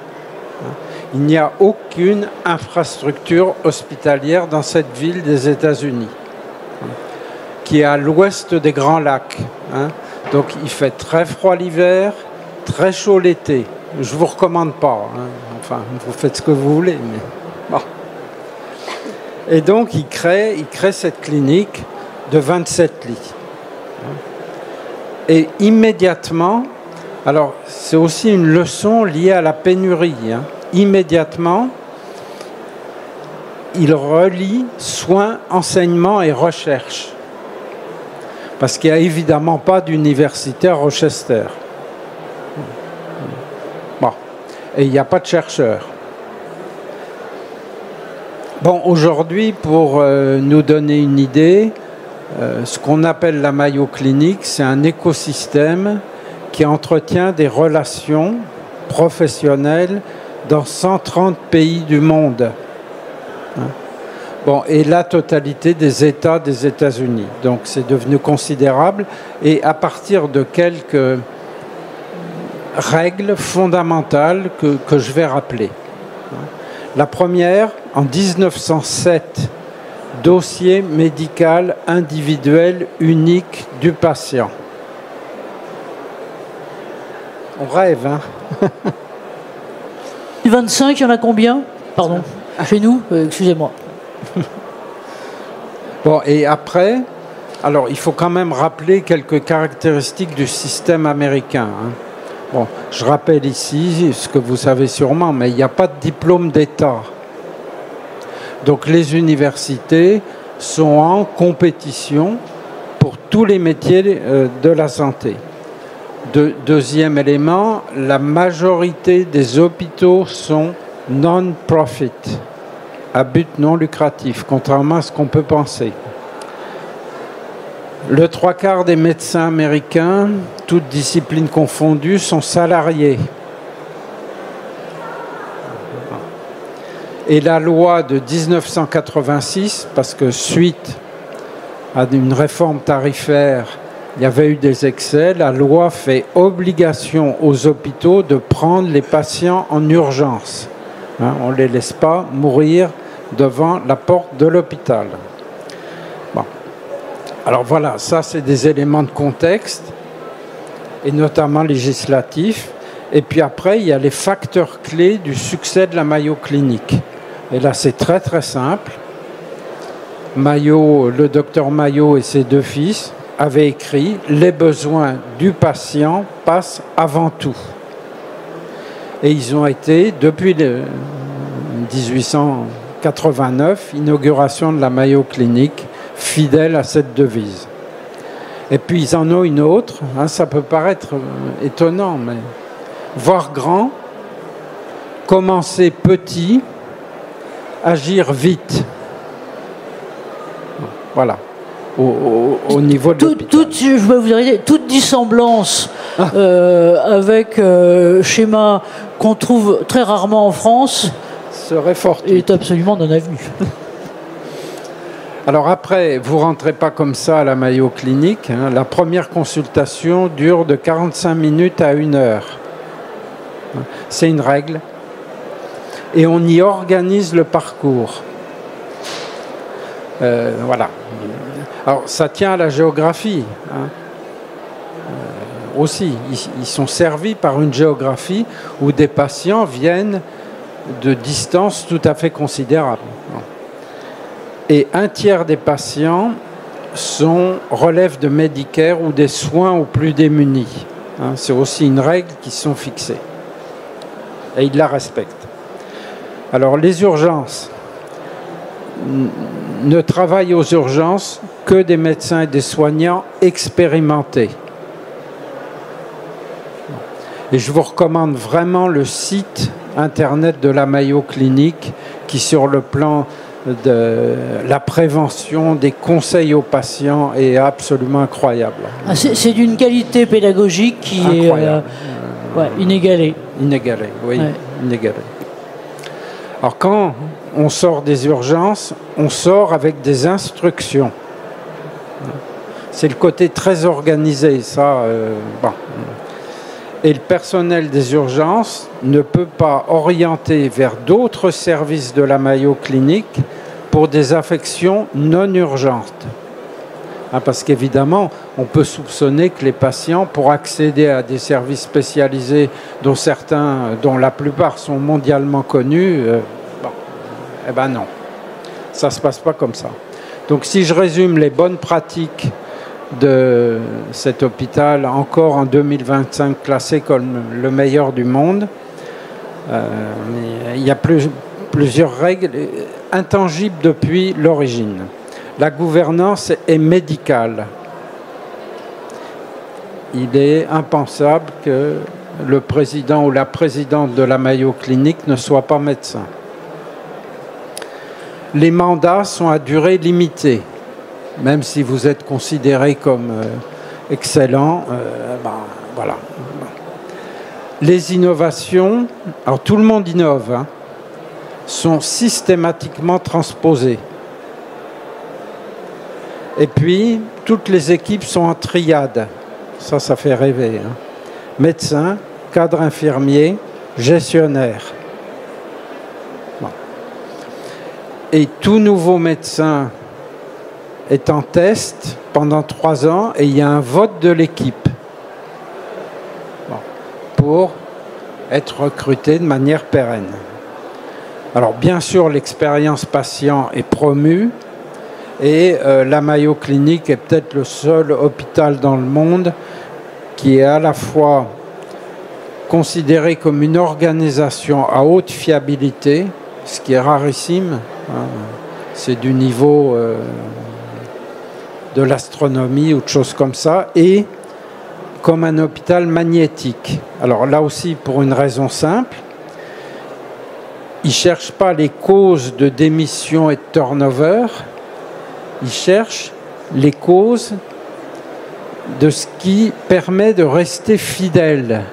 Il n'y a aucune infrastructure hospitalière dans cette ville des États-Unis, qui est à l'ouest des Grands Lacs. Donc il fait très froid l'hiver, très chaud l'été. Je ne vous recommande pas. Enfin, vous faites ce que vous voulez. Mais bon. Et donc il crée cette clinique de 27 lits. Et immédiatement, alors c'est aussi une leçon liée à la pénurie. Immédiatement, il relie soins, enseignement et recherche. Parce qu'il n'y a évidemment pas d'université à Rochester. Bon. Et il n'y a pas de chercheurs. Bon, aujourd'hui, pour nous donner une idée, ce qu'on appelle la Mayo Clinic, c'est un écosystème qui entretient des relations professionnelles dans 130 pays du monde. Bon, et la totalité des États des États-Unis. Donc c'est devenu considérable. Et à partir de quelques règles fondamentales que je vais rappeler. La première, en 1907, dossier médical individuel unique du patient. On rêve, hein? 25, il y en a combien? Pardon, chez nous, excusez-moi. Bon, et après, alors il faut quand même rappeler quelques caractéristiques du système américain. Bon, je rappelle ici ce que vous savez sûrement, mais il n'y a pas de diplôme d'État. Donc les universités sont en compétition pour tous les métiers de la santé. Deuxième élément, la majorité des hôpitaux sont non-profit, à but non lucratif, contrairement à ce qu'on peut penser. Le 3/4 des médecins américains, toutes disciplines confondues, sont salariés. Et la loi de 1986, parce que suite à une réforme tarifaire, il y avait eu des excès, la loi fait obligation aux hôpitaux de prendre les patients en urgence. On ne les laisse pas mourir devant la porte de l'hôpital. Bon. Alors voilà, ça c'est des éléments de contexte, et notamment législatifs. Et puis après, il y a les facteurs clés du succès de la Mayo Clinic. Et là, c'est très très simple. Le docteur Mayo et ses 2 fils avaient écrit « Les besoins du patient passent avant tout ». Et ils ont été, depuis 1889, inauguration de la Mayo Clinic, fidèles à cette devise. Et puis ils en ont une autre, ça peut paraître étonnant, mais voir grand, commencer petit, agir vite. Voilà. Au niveau de l'hôpital. Je vais vous dire, toute dissemblance avec schéma qu'on trouve très rarement en France serait fortuite. est absolument non avenue. Alors après, vous ne rentrez pas comme ça à la Mayo Clinic. La première consultation dure de 45 minutes à 1 heure. C'est une règle. Et on y organise le parcours. Voilà. Alors ça tient à la géographie. Aussi, ils sont servis par une géographie où des patients viennent de distances tout à fait considérables. Et 1/3 des patients relèvent de Medicare ou des soins aux plus démunis. C'est aussi une règle qui sont fixées. Et ils la respectent. Alors les urgences. Ne travaillent aux urgences que des médecins et des soignants expérimentés. Et je vous recommande vraiment le site Internet de la Mayo Clinique qui, sur le plan de la prévention, des conseils aux patients, est absolument incroyable. Ah, c'est d'une qualité pédagogique qui incroyable. Est inégalée. Inégalée, oui, Ouais. inégalée. Alors quand on sort des urgences, on sort avec des instructions. C'est le côté très organisé, ça. Bon. Et le personnel des urgences ne peut pas orienter vers d'autres services de la Mayo Clinique pour des affections non urgentes. Parce qu'évidemment, on peut soupçonner que les patients, pour accéder à des services spécialisés dont la plupart sont mondialement connus, eh ben non, ça ne se passe pas comme ça. Donc si je résume les bonnes pratiques de cet hôpital, encore en 2025 classé comme le meilleur du monde, il y a plusieurs règles intangibles depuis l'origine. La gouvernance est médicale. Il est impensable que le président ou la présidente de la Mayo Clinique ne soit pas médecin. Les mandats sont à durée limitée. Même si vous êtes considéré comme excellent, voilà. Les innovations, alors tout le monde innove, hein, sont systématiquement transposées. Et puis, toutes les équipes sont en triade. Ça fait rêver. Hein. Médecin, cadre infirmier, gestionnaire. Bon. Et tout nouveau médecin est en test pendant 3 ans et il y a un vote de l'équipe pour être recruté de manière pérenne. Alors bien sûr, l'expérience patient est promue et la Mayo Clinique est peut-être le seul hôpital dans le monde qui est à la fois considéré comme une organisation à haute fiabilité, ce qui est rarissime, hein. C'est du niveau de l'astronomie ou de choses comme ça, et comme un hôpital magnétique. Alors là aussi, pour une raison simple, ils ne cherchent pas les causes de démission et de turnover, ils cherchent les causes de ce qui permet de rester fidèle.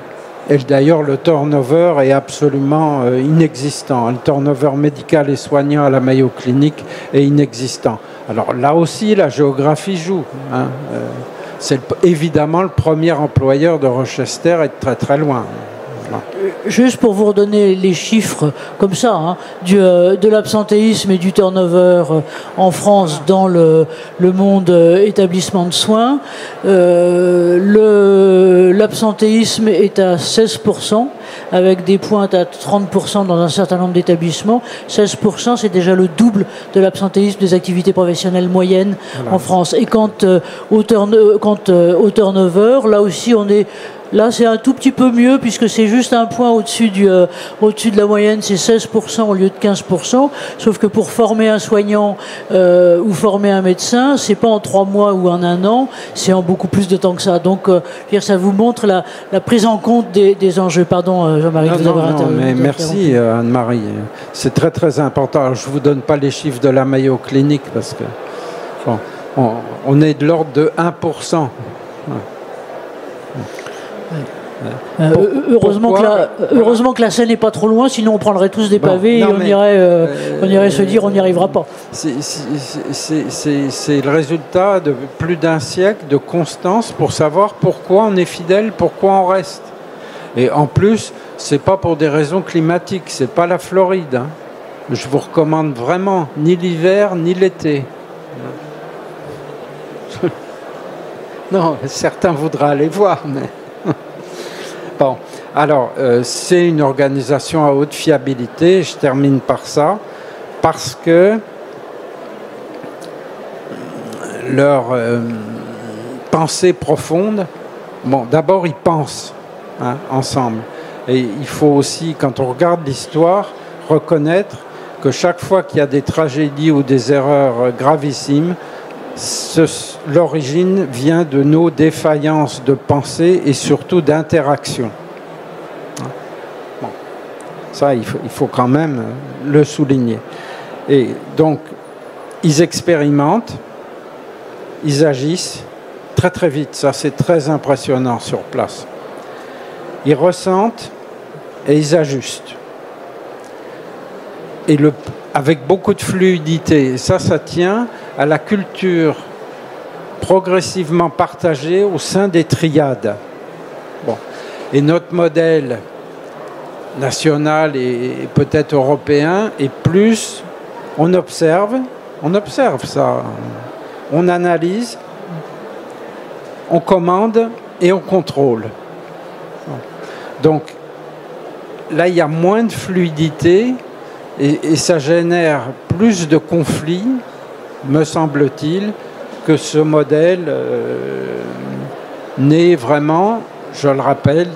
Et d'ailleurs, le turnover est absolument inexistant. Le turnover médical et soignant à la Mayo Clinique est inexistant. Alors là aussi, la géographie joue. Hein. C'est évidemment le premier employeur de Rochester est très très loin. Voilà. Juste pour vous redonner les chiffres comme ça, hein, de l'absentéisme et du turnover en France dans le monde établissement de soins, l'absentéisme est à 16%, avec des pointes à 30% dans un certain nombre d'établissements. 16%, c'est déjà le double de l'absentéisme des activités professionnelles moyennes en France. Et quant au turnover, là aussi, là, c'est un tout petit peu mieux puisque c'est juste un point au-dessus de la moyenne, c'est 16% au lieu de 15%. Sauf que pour former un soignant ou former un médecin, c'est pas en 3 mois ou en 1 an, c'est en beaucoup plus de temps que ça. Donc, ça vous montre la prise en compte des enjeux. Pardon, Jean-Marie, de vous avoir interrompu. Mais merci Anne-Marie. C'est très très important. Alors, je vous donne pas les chiffres de la Mayo Clinique parce que on est de l'ordre de 1%. Ouais. Heureusement que la Seine n'est pas trop loin, sinon on prendrait tous des pavés et on irait se dire on n'y arrivera pas. C'est le résultat de plus d'1 siècle de constance pour savoir pourquoi on est fidèle, pourquoi on reste. Et en plus, c'est pas pour des raisons climatiques, c'est pas la Floride. Hein. Je vous recommande vraiment ni l'hiver ni l'été. Non, certains voudraient aller voir, mais... Bon, alors, c'est une organisation à haute fiabilité, je termine par ça, parce que leur pensée profonde, bon, d'abord ils pensent ensemble. Et il faut aussi, quand on regarde l'histoire, reconnaître que chaque fois qu'il y a des tragédies ou des erreurs gravissimes, l'origine vient de nos défaillances de pensée et surtout d'interaction. Bon. Ça, il faut quand même le souligner. Et donc, ils expérimentent, ils agissent très très vite. Ça, c'est très impressionnant sur place. Ils ressentent et ils ajustent. Et avec beaucoup de fluidité. Et ça tient à la culture progressivement partagée au sein des triades. Bon. Et notre modèle national et peut-être européen est plus, on observe ça, on analyse, on commande et on contrôle. Donc là, il y a moins de fluidité et ça génère plus de conflits, me semble-t-il, que ce modèle né vraiment, je le rappelle,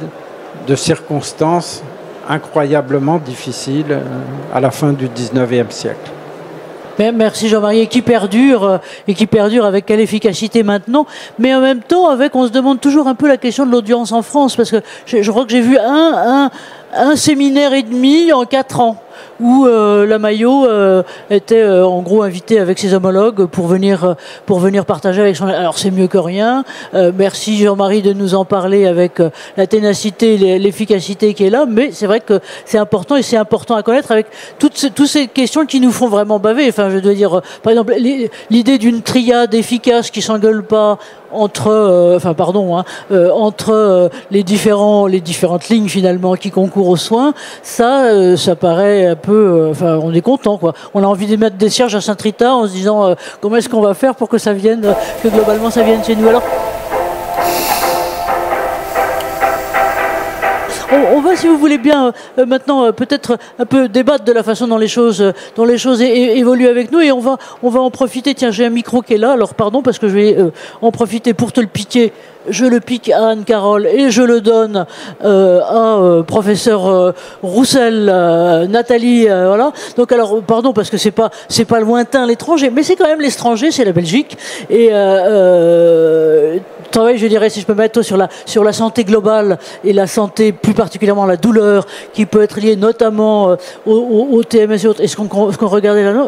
de circonstances incroyablement difficiles à la fin du 19e siècle. Merci Jean-Marie, et qui perdure avec quelle efficacité maintenant, mais en même temps, on se demande toujours un peu la question de l'audience en France, parce que je crois que j'ai vu un séminaire et demi en 4 ans, où la Maillot était en gros invitée avec ses homologues pour venir partager avec son... Alors c'est mieux que rien. Merci Jean-Marie de nous en parler avec la ténacité et l'efficacité qui est là, mais c'est vrai que c'est important et c'est important à connaître avec toutes ces questions qui nous font vraiment baver. Enfin, je dois dire, par exemple, l'idée d'une triade efficace qui s'engueule pas entre les différentes lignes finalement qui concourent aux soins, ça paraît un peu, on est content quoi. On a envie de mettre des cierges à Saint-Rita en se disant comment est-ce qu'on va faire pour que ça vienne, que globalement ça vienne chez nous. Alors, on va, si vous voulez bien, maintenant peut-être un peu débattre de la façon dont les choses évoluent avec nous, et on va en profiter. Tiens, j'ai un micro qui est là, alors pardon parce que je vais en profiter pour te le piquer. Je le pique à Anne-Carole et je le donne à professeur Roussel, Nathalie, voilà. Donc alors pardon parce que c'est pas lointain l'étranger, mais c'est quand même l'étranger, c'est la Belgique. Et travail, je dirais, si je peux mettre sur la santé globale et la santé, plus particulièrement la douleur, qui peut être liée notamment au TMS et autres. Est-ce qu'on regardait là?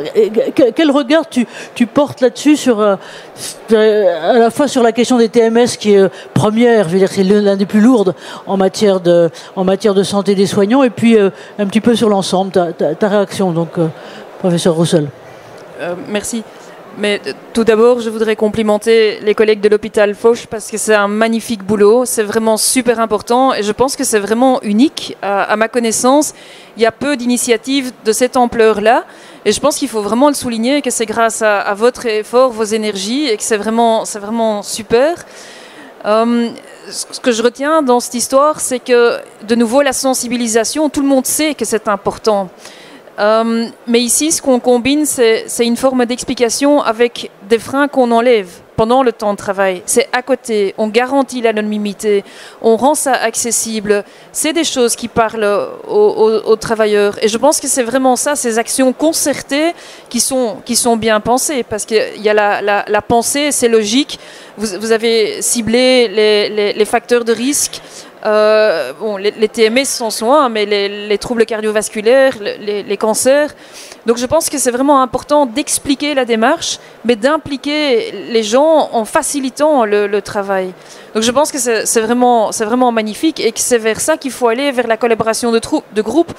Quel regard tu portes là-dessus à la fois sur la question des TMS qui est première, je veux dire, c'est l'un des plus lourdes en matière de santé des soignants, et puis un petit peu sur l'ensemble, ta réaction, donc, professeur Roussel. Merci. Mais tout d'abord, je voudrais complimenter les collègues de l'hôpital Foch parce que c'est un magnifique boulot, c'est vraiment super important et je pense que c'est vraiment unique. À ma connaissance, il y a peu d'initiatives de cette ampleur-là et je pense qu'il faut vraiment le souligner, que c'est grâce à votre effort, vos énergies et que c'est vraiment super. Ce que je retiens dans cette histoire, c'est que de nouveau la sensibilisation, tout le monde sait que c'est important. Mais ici, ce qu'on combine, c'est une forme d'explication avec des freins qu'on enlève pendant le temps de travail. C'est à côté, on garantit l'anonymité, on rend ça accessible. C'est des choses qui parlent aux travailleurs. Et je pense que c'est vraiment ça, ces actions concertées qui sont bien pensées. Parce qu'il y a la pensée, c'est logique. Vous avez ciblé les facteurs de risque. Les TMS sont un, mais les troubles cardiovasculaires, les cancers. Donc je pense que c'est vraiment important d'expliquer la démarche, mais d'impliquer les gens en facilitant le travail. Donc je pense que c'est vraiment magnifique et que c'est vers ça qu'il faut aller, vers la collaboration de groupe.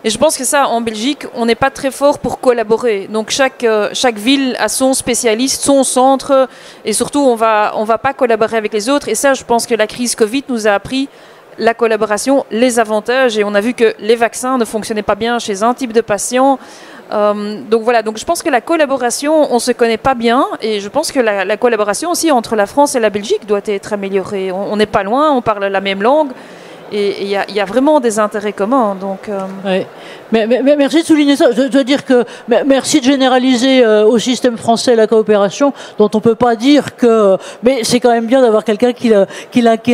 Et je pense que ça, en Belgique, on n'est pas très fort pour collaborer. Donc chaque ville a son spécialiste, son centre, et surtout on va pas collaborer avec les autres. Et ça, je pense que la crise Covid nous a appris la collaboration, les avantages, et on a vu que les vaccins ne fonctionnaient pas bien chez un type de patient. Donc voilà, donc je pense que la collaboration, on se connaît pas bien, et je pense que la collaboration aussi entre la France et la Belgique doit être améliorée. On n'est pas loin, on parle la même langue. Et il y a vraiment des intérêts communs. Donc, ouais. Mais merci de souligner ça. Je dois dire que merci de généraliser au système français la coopération, dont on ne peut pas dire que... Mais c'est quand même bien d'avoir quelqu'un qui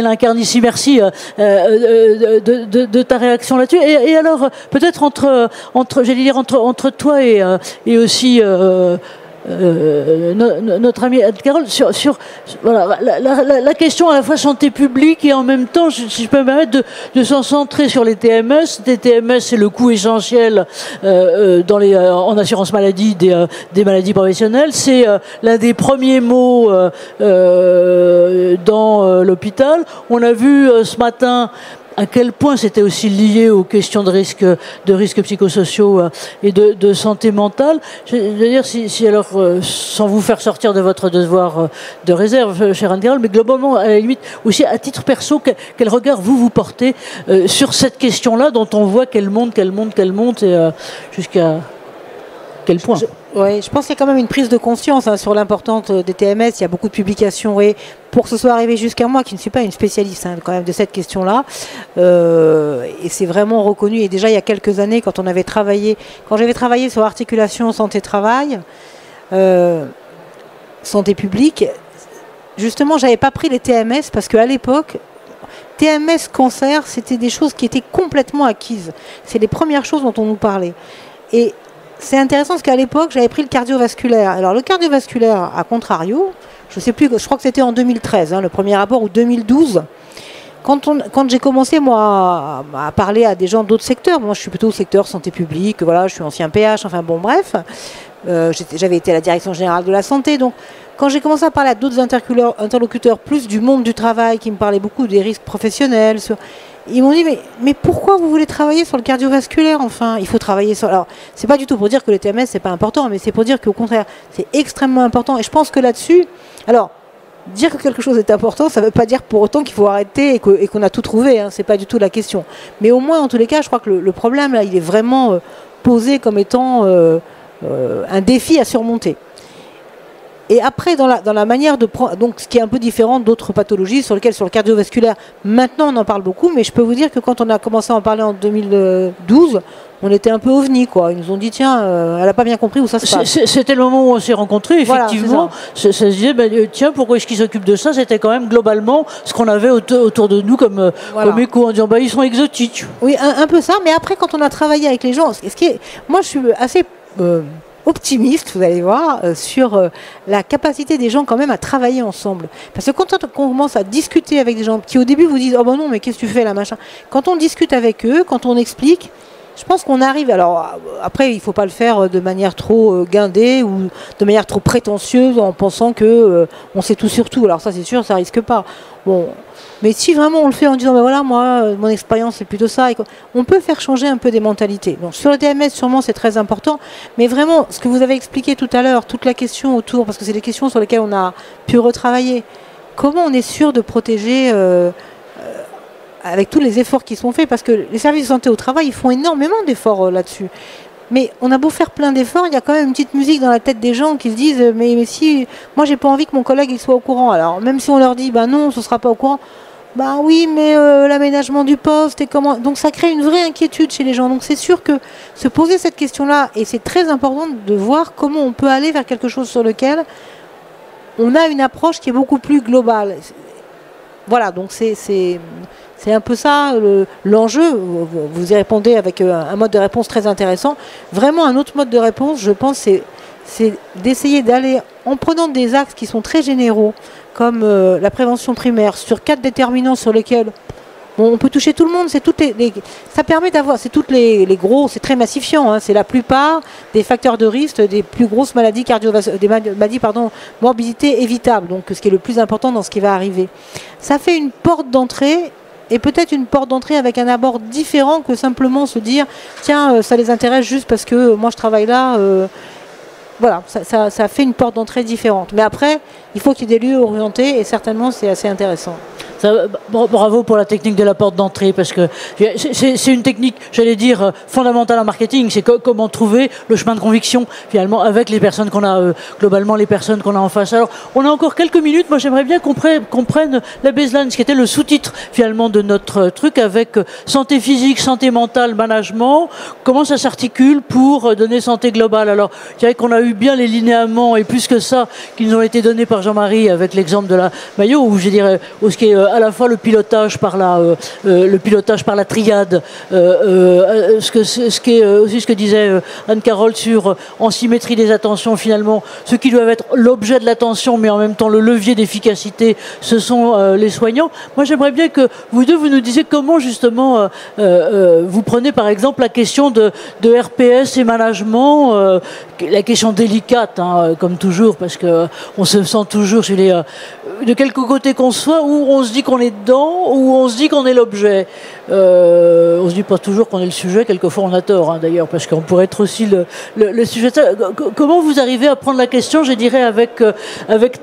l'incarne ici. Merci de ta réaction là-dessus. Et alors, peut-être entre toi et aussi... notre ami Anne-Carole sur voilà, la question à la fois santé publique et en même temps, si je peux me permettre, de s'en centrer sur les TMS. Les TMS, c'est le coût essentiel en assurance maladie des maladies professionnelles. C'est l'un des premiers mots dans l'hôpital. On a vu ce matin à quel point c'était aussi lié aux questions de risques psychosociaux et de santé mentale. Je veux dire, si alors, sans vous faire sortir de votre devoir de réserve, cher Anne-Carole, mais globalement, à la limite, aussi à titre perso, quel regard vous portez sur cette question-là, dont on voit qu'elle monte, et jusqu'à quel point? Oui, je pense qu'il y a quand même une prise de conscience sur l'importance des TMS. Il y a beaucoup de publications et pour que ce soit arrivé jusqu'à moi, qui ne suis pas une spécialiste quand même de cette question-là, et c'est vraiment reconnu. Et déjà il y a quelques années, quand j'avais travaillé sur articulation santé-travail, santé publique, justement, j'avais pas pris les TMS parce qu'à l'époque, TMS, cancer, c'était des choses qui étaient complètement acquises. C'est les premières choses dont on nous parlait. Et c'est intéressant parce qu'à l'époque, j'avais pris le cardiovasculaire. Alors, le cardiovasculaire, à contrario, je sais plus, je crois que c'était en 2013, le premier rapport, ou 2012. Quand j'ai commencé, moi, à parler à des gens d'autres secteurs, moi, je suis plutôt au secteur santé publique, voilà, je suis ancien PH, enfin bon, bref. J'avais été à la direction générale de la santé, donc quand j'ai commencé à parler à d'autres interlocuteurs, plus du monde du travail, qui me parlaient beaucoup des risques professionnels, ils m'ont dit mais pourquoi vous voulez travailler sur le cardiovasculaire? Enfin, il faut travailler sur... Alors, c'est pas du tout pour dire que le TMS c'est pas important, mais c'est pour dire qu'au contraire, c'est extrêmement important. Et je pense que là-dessus, alors, dire que quelque chose est important, ça ne veut pas dire pour autant qu'il faut arrêter et qu'on a tout trouvé. C'est pas du tout la question. Mais au moins, en tous les cas, je crois que le problème là, il est vraiment posé comme étant un défi à surmonter. Et après, dans la manière de prendre, donc ce qui est un peu différent d'autres pathologies sur le cardiovasculaire, maintenant on en parle beaucoup, mais je peux vous dire que quand on a commencé à en parler en 2012, on était un peu ovni, quoi. Ils nous ont dit, tiens, elle n'a pas bien compris où ça se passe. C'était le moment où on s'est rencontrés, effectivement. Voilà, ça se disait, tiens, pourquoi est-ce qu'ils s'occupent de ça? C'était quand même globalement ce qu'on avait autour de nous comme écho, en disant, ils sont exotiques. Oui, un peu ça, mais après, quand on a travaillé avec les gens, moi je suis assez... optimiste, vous allez voir, sur la capacité des gens quand même à travailler ensemble. Parce que quand on commence à discuter avec des gens qui au début vous disent « Oh ben non, mais qu'est-ce que tu fais là, machin ?» Quand on discute avec eux, quand on explique, je pense qu'on arrive... Alors après, il ne faut pas le faire de manière trop guindée ou de manière trop prétentieuse en pensant qu'on sait tout sur tout. Alors ça, c'est sûr, ça risque pas. Bon... Mais si vraiment on le fait en disant, voilà, moi, mon expérience, c'est plutôt ça, on peut faire changer un peu des mentalités. Donc sur le TMS, sûrement, c'est très important. Mais vraiment, ce que vous avez expliqué tout à l'heure, toute la question autour, parce que c'est des questions sur lesquelles on a pu retravailler. Comment on est sûr de protéger avec tous les efforts qui sont faits? Parce que les services de santé au travail, ils font énormément d'efforts là-dessus. Mais on a beau faire plein d'efforts, il y a quand même une petite musique dans la tête des gens qui se disent mais si, moi, j'ai pas envie que mon collègue il soit au courant. Alors, même si on leur dit, non, ce sera pas au courant, oui, mais l'aménagement du poste et comment... Donc ça crée une vraie inquiétude chez les gens. Donc c'est sûr que se poser cette question-là, et c'est très important de voir comment on peut aller vers quelque chose sur lequel on a une approche qui est beaucoup plus globale. Voilà, donc c'est un peu ça l'enjeu. Vous y répondez avec un mode de réponse très intéressant. Vraiment un autre mode de réponse, je pense, c'est d'essayer d'aller en prenant des axes qui sont très généraux, comme la prévention primaire, sur 4 déterminants sur lesquels on peut toucher tout le monde. Ça permet d'avoir, c'est gros, c'est très massifiant, c'est la plupart des facteurs de risque des plus grosses maladies morbidité évitables, donc ce qui est le plus important dans ce qui va arriver. Ça fait une porte d'entrée, et peut-être une porte d'entrée avec un abord différent que simplement se dire, tiens, ça les intéresse juste parce que moi je travaille là. Voilà, ça fait une porte d'entrée différente. Mais après, il faut qu'il y ait des lieux orientés et certainement c'est assez intéressant. Bravo pour la technique de la porte d'entrée, parce que c'est une technique, j'allais dire, fondamentale en marketing. C'est comment trouver le chemin de conviction, finalement, avec les personnes qu'on a, globalement, les personnes qu'on a en face. Alors, on a encore quelques minutes. Moi, j'aimerais bien qu'on prenne la baseline, ce qui était le sous-titre, finalement, de notre truc, avec santé physique, santé mentale, management. Comment ça s'articule pour donner santé globale? Alors, je dirais qu'on a eu bien les linéaments, et plus que ça, qui nous ont été donnés par Jean-Marie, avec l'exemple de la Maillot, ou je dirais, ce qui est à la fois le pilotage par la triade, ce qui est aussi ce que disait Anne-Carole sur en symétrie des attentions, finalement, ceux qui doivent être l'objet de l'attention, mais en même temps le levier d'efficacité, ce sont les soignants. Moi, j'aimerais bien que vous deux, vous nous disiez comment, justement, vous prenez, par exemple, la question de RPS et management, la question délicate, hein, comme toujours, parce qu'on se sent toujours de quelque côté qu'on soit, où on se dit qu'on est dedans, ou on se dit qu'on est l'objet. On se dit pas toujours qu'on est le sujet, quelquefois on a tort, hein, d'ailleurs, parce qu'on pourrait être aussi le sujet. Comment vous arrivez à prendre la question, je dirais, avec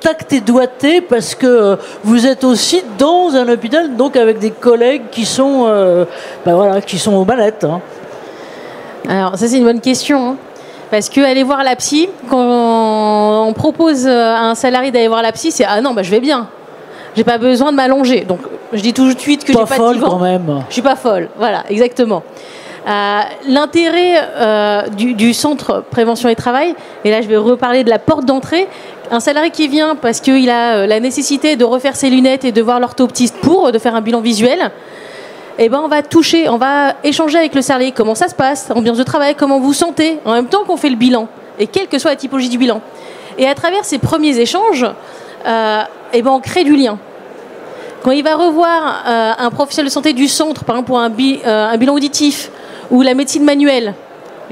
tact et doigté, parce que vous êtes aussi dans un hôpital, donc avec des collègues qui sont, qui sont aux manettes. Hein. Alors, ça, c'est une bonne question. Hein. Parce qu'aller voir la psy, quand on propose à un salarié d'aller voir la psy, c'est « Ah non, je vais bien. J'ai pas besoin de m'allonger. » Donc, je dis tout de suite que j'ai pas de divan. Quand même. Je suis pas folle. Voilà, exactement. L'intérêt du centre prévention et travail, et là, je vais reparler de la porte d'entrée. Un salarié qui vient parce qu'il a la nécessité de refaire ses lunettes et de voir l'orthoptiste de faire un bilan visuel, eh ben, on va échanger avec le salarié comment ça se passe, ambiance de travail, comment vous vous sentez, en même temps qu'on fait le bilan, et quelle que soit la typologie du bilan. Et à travers ces premiers échanges, eh ben, on crée du lien. Quand il va revoir un professionnel de santé du centre, par exemple pour un bilan auditif, ou la médecine manuelle,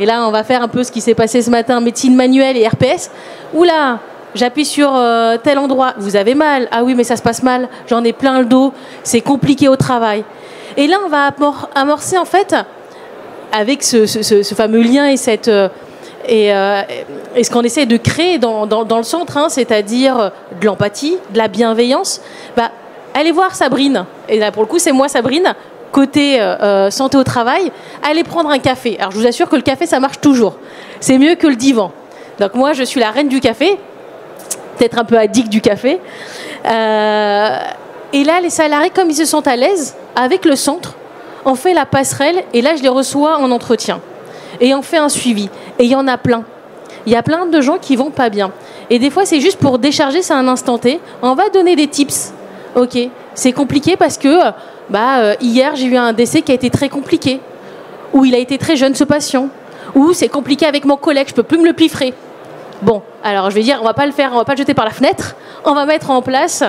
et là on va faire un peu ce qui s'est passé ce matin, médecine manuelle et RPS, ou là, j'appuie sur tel endroit, vous avez mal, ah oui mais ça se passe mal, j'en ai plein le dos, c'est compliqué au travail. Et là, on va amorcer, en fait, avec ce fameux lien et ce qu'on essaie de créer dans le centre, hein, c'est-à-dire de l'empathie, de la bienveillance, allez voir Sabrine. Et là, pour le coup, c'est moi, Sabrine, côté santé au travail. Allez prendre un café. Alors, je vous assure que le café, ça marche toujours. C'est mieux que le divan. Donc, moi, je suis la reine du café, peut-être un peu addict du café. Et là, les salariés, comme ils se sentent à l'aise avec le centre, on fait la passerelle et là, je les reçois en entretien. Et on fait un suivi. Et il y en a plein. Il y a plein de gens qui vont pas bien. Et des fois, c'est juste pour décharger, c'est un instant T. On va donner des tips. Ok, c'est compliqué parce que hier, j'ai eu un décès qui a été très compliqué. Ou il a été très jeune, ce patient. Ou c'est compliqué avec mon collègue, je peux plus me le piffrer. Bon, alors je vais dire, on va pas le jeter par la fenêtre, on va mettre en place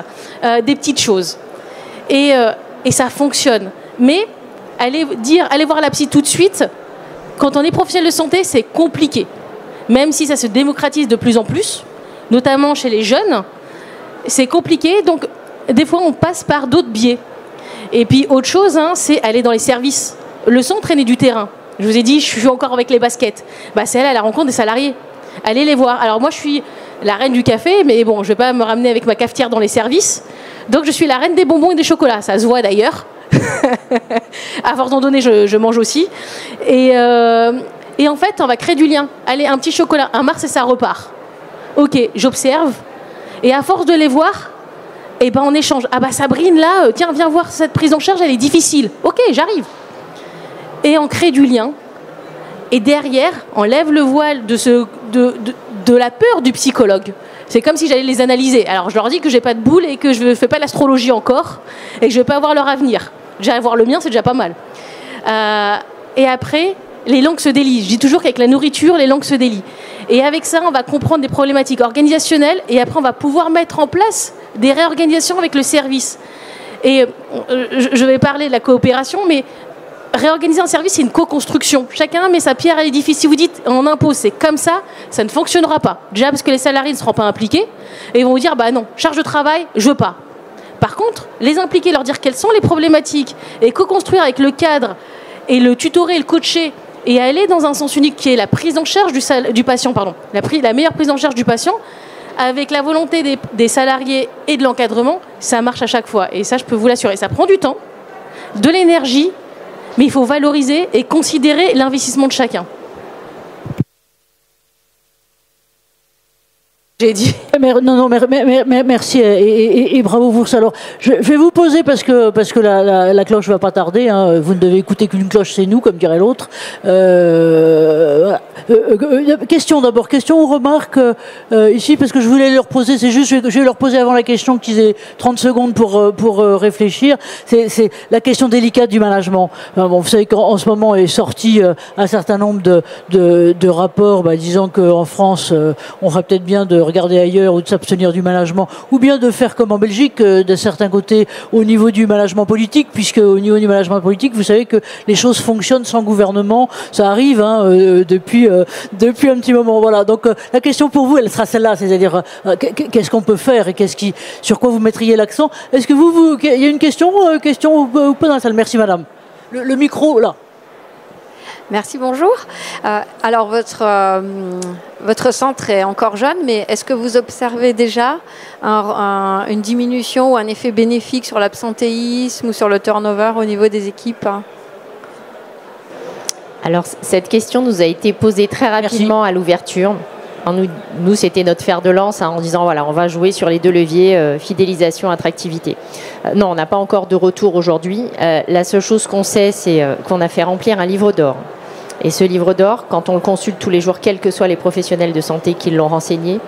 des petites choses. Et ça fonctionne. Mais aller voir la psy tout de suite, quand on est professionnel de santé, c'est compliqué. Même si ça se démocratise de plus en plus, notamment chez les jeunes, c'est compliqué. Donc, des fois, on passe par d'autres biais. Et puis, autre chose, hein, c'est aller dans les services. Le centre est né du terrain. Je vous ai dit, je suis encore avec les baskets. C'est aller à la rencontre des salariés. Allez les voir. Alors moi, je suis la reine du café, mais bon, je vais pas me ramener avec ma cafetière dans les services. Donc je suis la reine des bonbons et des chocolats. Ça se voit d'ailleurs. À force d'en donner, je mange aussi. Et en fait, on va créer du lien. Allez, un petit chocolat, un Mars et ça repart. Ok, j'observe. Et à force de les voir, eh ben on échange. Ah Sabrine, là, tiens, viens voir cette prise en charge, elle est difficile. Ok, j'arrive. Et on crée du lien. Et derrière, on lève le voile de la peur du psychologue. C'est comme si j'allais les analyser. Alors, je leur dis que j'ai pas de boule et que je ne fais pas l'astrologie encore et que je ne vais pas voir leur avenir. Déjà, voir le mien, c'est déjà pas mal. Et après, les langues se délient. Je dis toujours qu'avec la nourriture, les langues se délient. Et avec ça, on va comprendre des problématiques organisationnelles et après, on va pouvoir mettre en place des réorganisations avec le service. Et je vais parler de la coopération, mais réorganiser un service, c'est une co-construction. Chacun met sa pierre à l'édifice. Si vous dites on impose, c'est comme ça ne fonctionnera pas. Déjà parce que les salariés ne seront pas impliqués et ils vont vous dire non, charge de travail, je veux pas. Par contre, les impliquer, leur dire quelles sont les problématiques et co-construire avec le cadre et le tutorer, le coacher et aller dans un sens unique qui est la prise en charge du patient, la meilleure prise en charge du patient avec la volonté des salariés et de l'encadrement, ça marche à chaque fois. Et ça, je peux vous l'assurer. Ça prend du temps, de l'énergie, mais il faut valoriser et considérer l'investissement de chacun. J'ai dit. Non, merci et bravo pour ça. Alors, je vais vous poser parce que la cloche va pas tarder. Hein, vous ne devez écouter qu'une cloche, c'est nous, comme dirait l'autre. Voilà. Question d'abord, question ou remarque ici parce que je voulais leur poser. C'est juste, je vais leur poser avant la question qu'ils aient 30 secondes pour réfléchir. C'est la question délicate du management. Bon, vous savez qu'en ce moment est sorti un certain nombre de rapports disant qu'en France, on ferait peut-être bien de regarder ailleurs ou de s'abstenir du management, ou bien de faire comme en Belgique, de certains côtés, au niveau du management politique, puisque au niveau du management politique, vous savez que les choses fonctionnent sans gouvernement, ça arrive depuis un petit moment. Voilà. Donc la question pour vous, elle sera celle-là, c'est-à-dire qu'est-ce qu'on peut faire et sur quoi vous mettriez l'accent. Est-ce que il y a une question ou pas dans la salle? Merci madame. Le micro là. Merci, bonjour. Alors, votre centre est encore jeune, mais est-ce que vous observez déjà une diminution ou un effet bénéfique sur l'absentéisme ou sur le turnover au niveau des équipes? Alors, cette question nous a été posée très rapidement à l'ouverture. Nous, c'était notre fer de lance en disant, voilà, on va jouer sur les deux leviers, fidélisation, attractivité. Non, on n'a pas encore de retour aujourd'hui. La seule chose qu'on sait, c'est qu'on a fait remplir un livre d'or. Et ce livre d'or, quand on le consulte tous les jours, quels que soient les professionnels de santé qui l'ont renseigné,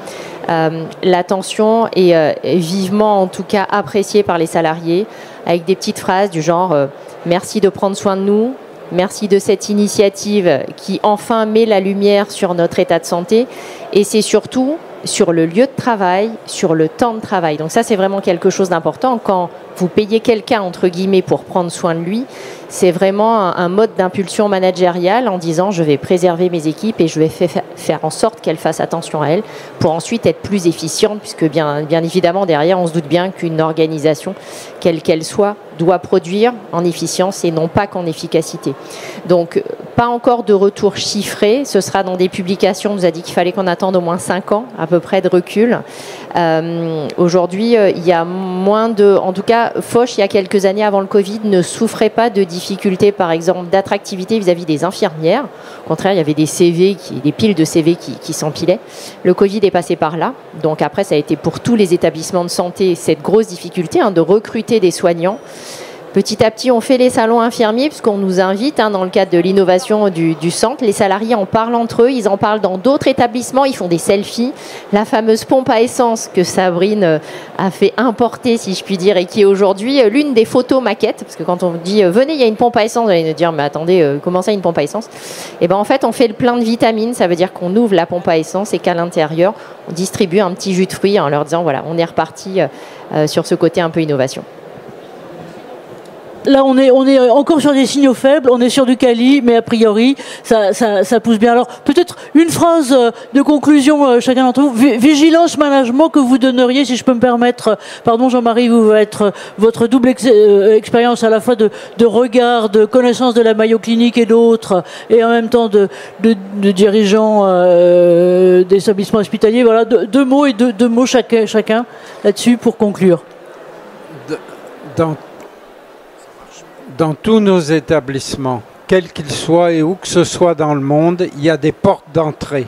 l'attention est vivement, en tout cas, appréciée par les salariés, avec des petites phrases du genre « merci de prendre soin de nous », merci de cette initiative qui enfin met la lumière sur notre état de santé. Et c'est surtout sur le lieu de travail, sur le temps de travail. Donc ça, c'est vraiment quelque chose d'important. Quand vous payez quelqu'un, entre guillemets, pour prendre soin de lui, c'est vraiment un mode d'impulsion managériale en disant je vais préserver mes équipes et je vais faire en sorte qu'elles fassent attention à elles pour ensuite être plus efficientes, puisque bien évidemment, derrière, on se doute bien qu'une organisation, quelle qu'elle soit, doit produire en efficience et non pas qu'en efficacité. Donc, pas encore de retour chiffré. Ce sera dans des publications. On nous a dit qu'il fallait qu'on attende au moins 5 ans à peu près de recul. Aujourd'hui, il y a moins de... En tout cas, Foch, il y a quelques années avant le Covid, ne souffrait pas de difficultés, par exemple, d'attractivité vis-à-vis des infirmières. Au contraire, il y avait des piles de CV qui s'empilaient. Le Covid est passé par là. Donc après, ça a été pour tous les établissements de santé cette grosse difficulté de recruter des soignants. Petit à petit, on fait les salons infirmiers puisqu'on nous invite dans le cadre de l'innovation du centre. Les salariés en parlent entre eux, ils en parlent dans d'autres établissements, ils font des selfies. La fameuse pompe à essence que Sabrine a fait importer, si je puis dire, et qui est aujourd'hui l'une des photos maquettes. Parce que quand on dit venez, il y a une pompe à essence, vous allez nous dire mais attendez, comment ça une pompe à essence? Et ben en fait, on fait le plein de vitamines, ça veut dire qu'on ouvre la pompe à essence et qu'à l'intérieur, on distribue un petit jus de fruits en leur disant voilà, on est reparti sur ce côté un peu innovation. Là, on est encore sur des signaux faibles, on est sur du quali, mais a priori, ça pousse bien. Alors, peut-être une phrase de conclusion, chacun d'entre vous. Vigilance, management que vous donneriez, si je peux me permettre, pardon Jean-Marie, vous va être votre double expérience à la fois de regard, de connaissance de la Mayo Clinique et d'autres, et en même temps de dirigeants d'établissements hospitaliers. Voilà, deux mots et deux mots chacun là-dessus pour conclure. Dans tous nos établissements, quels qu'ils soient et où que ce soit dans le monde, il y a des portes d'entrée.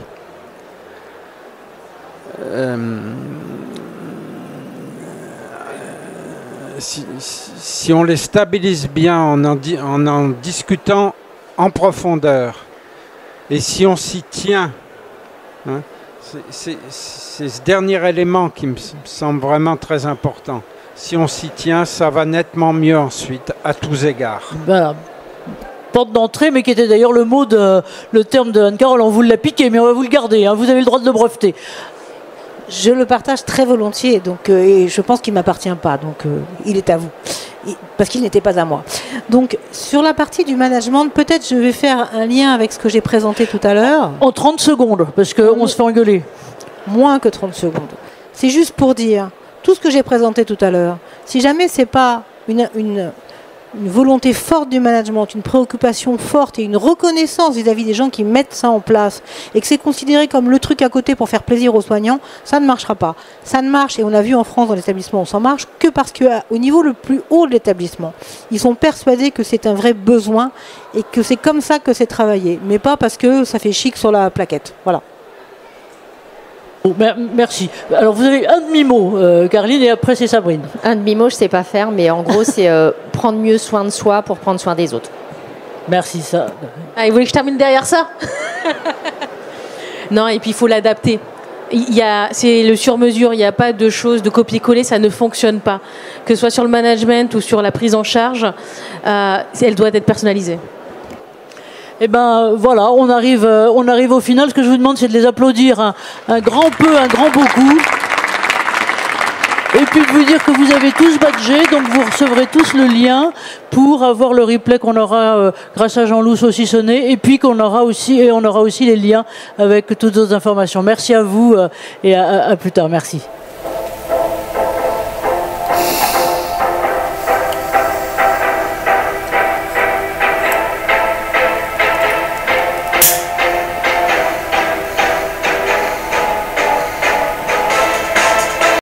Si on les stabilise bien en en discutant en profondeur, et si on s'y tient, c'est ce dernier élément qui me semble vraiment très important. Si on s'y tient, ça va nettement mieux ensuite, à tous égards. Voilà. Porte d'entrée, mais qui était d'ailleurs le terme de Anne-Carole. On vous l'a piqué, mais on va vous le garder. Vous avez le droit de le breveter. Je le partage très volontiers, donc, et je pense qu'il ne m'appartient pas. Donc, il est à vous. Parce qu'il n'était pas à moi. Donc, sur la partie du management, peut-être je vais faire un lien avec ce que j'ai présenté tout à l'heure. En 30 secondes, parce qu'on se fait engueuler. Moins que 30 secondes. C'est juste pour dire... Tout ce que j'ai présenté tout à l'heure, si jamais ce n'est pas une volonté forte du management, une préoccupation forte et une reconnaissance vis-à-vis des gens qui mettent ça en place et que c'est considéré comme le truc à côté pour faire plaisir aux soignants, ça ne marchera pas. Ça ne marche, et on a vu en France dans l'établissement où ça marche, que parce qu'au niveau le plus haut de l'établissement, ils sont persuadés que c'est un vrai besoin et que c'est comme ça que c'est travaillé, mais pas parce que ça fait chic sur la plaquette. Voilà. Bon, merci. Alors vous avez un demi-mot, Caroline, et après c'est Sabrine. Un demi-mot, je ne sais pas faire, mais en gros, c'est prendre mieux soin de soi pour prendre soin des autres. Merci, ça. Ah, vous voulez que je termine derrière ça? Non, et puis il faut l'adapter. C'est le sur-mesure, il n'y a pas de choses de copier-coller, ça ne fonctionne pas. Que ce soit sur le management ou sur la prise en charge, elle doit être personnalisée. Eh ben voilà, on arrive au final. Ce que je vous demande, c'est de les applaudir un grand peu, un grand beaucoup. Et puis de vous dire que vous avez tous badgé, donc vous recevrez tous le lien pour avoir le replay qu'on aura grâce à Jean-Loup saucissonné, et puis on aura aussi les liens avec toutes autres informations. Merci à vous et à plus tard. Merci.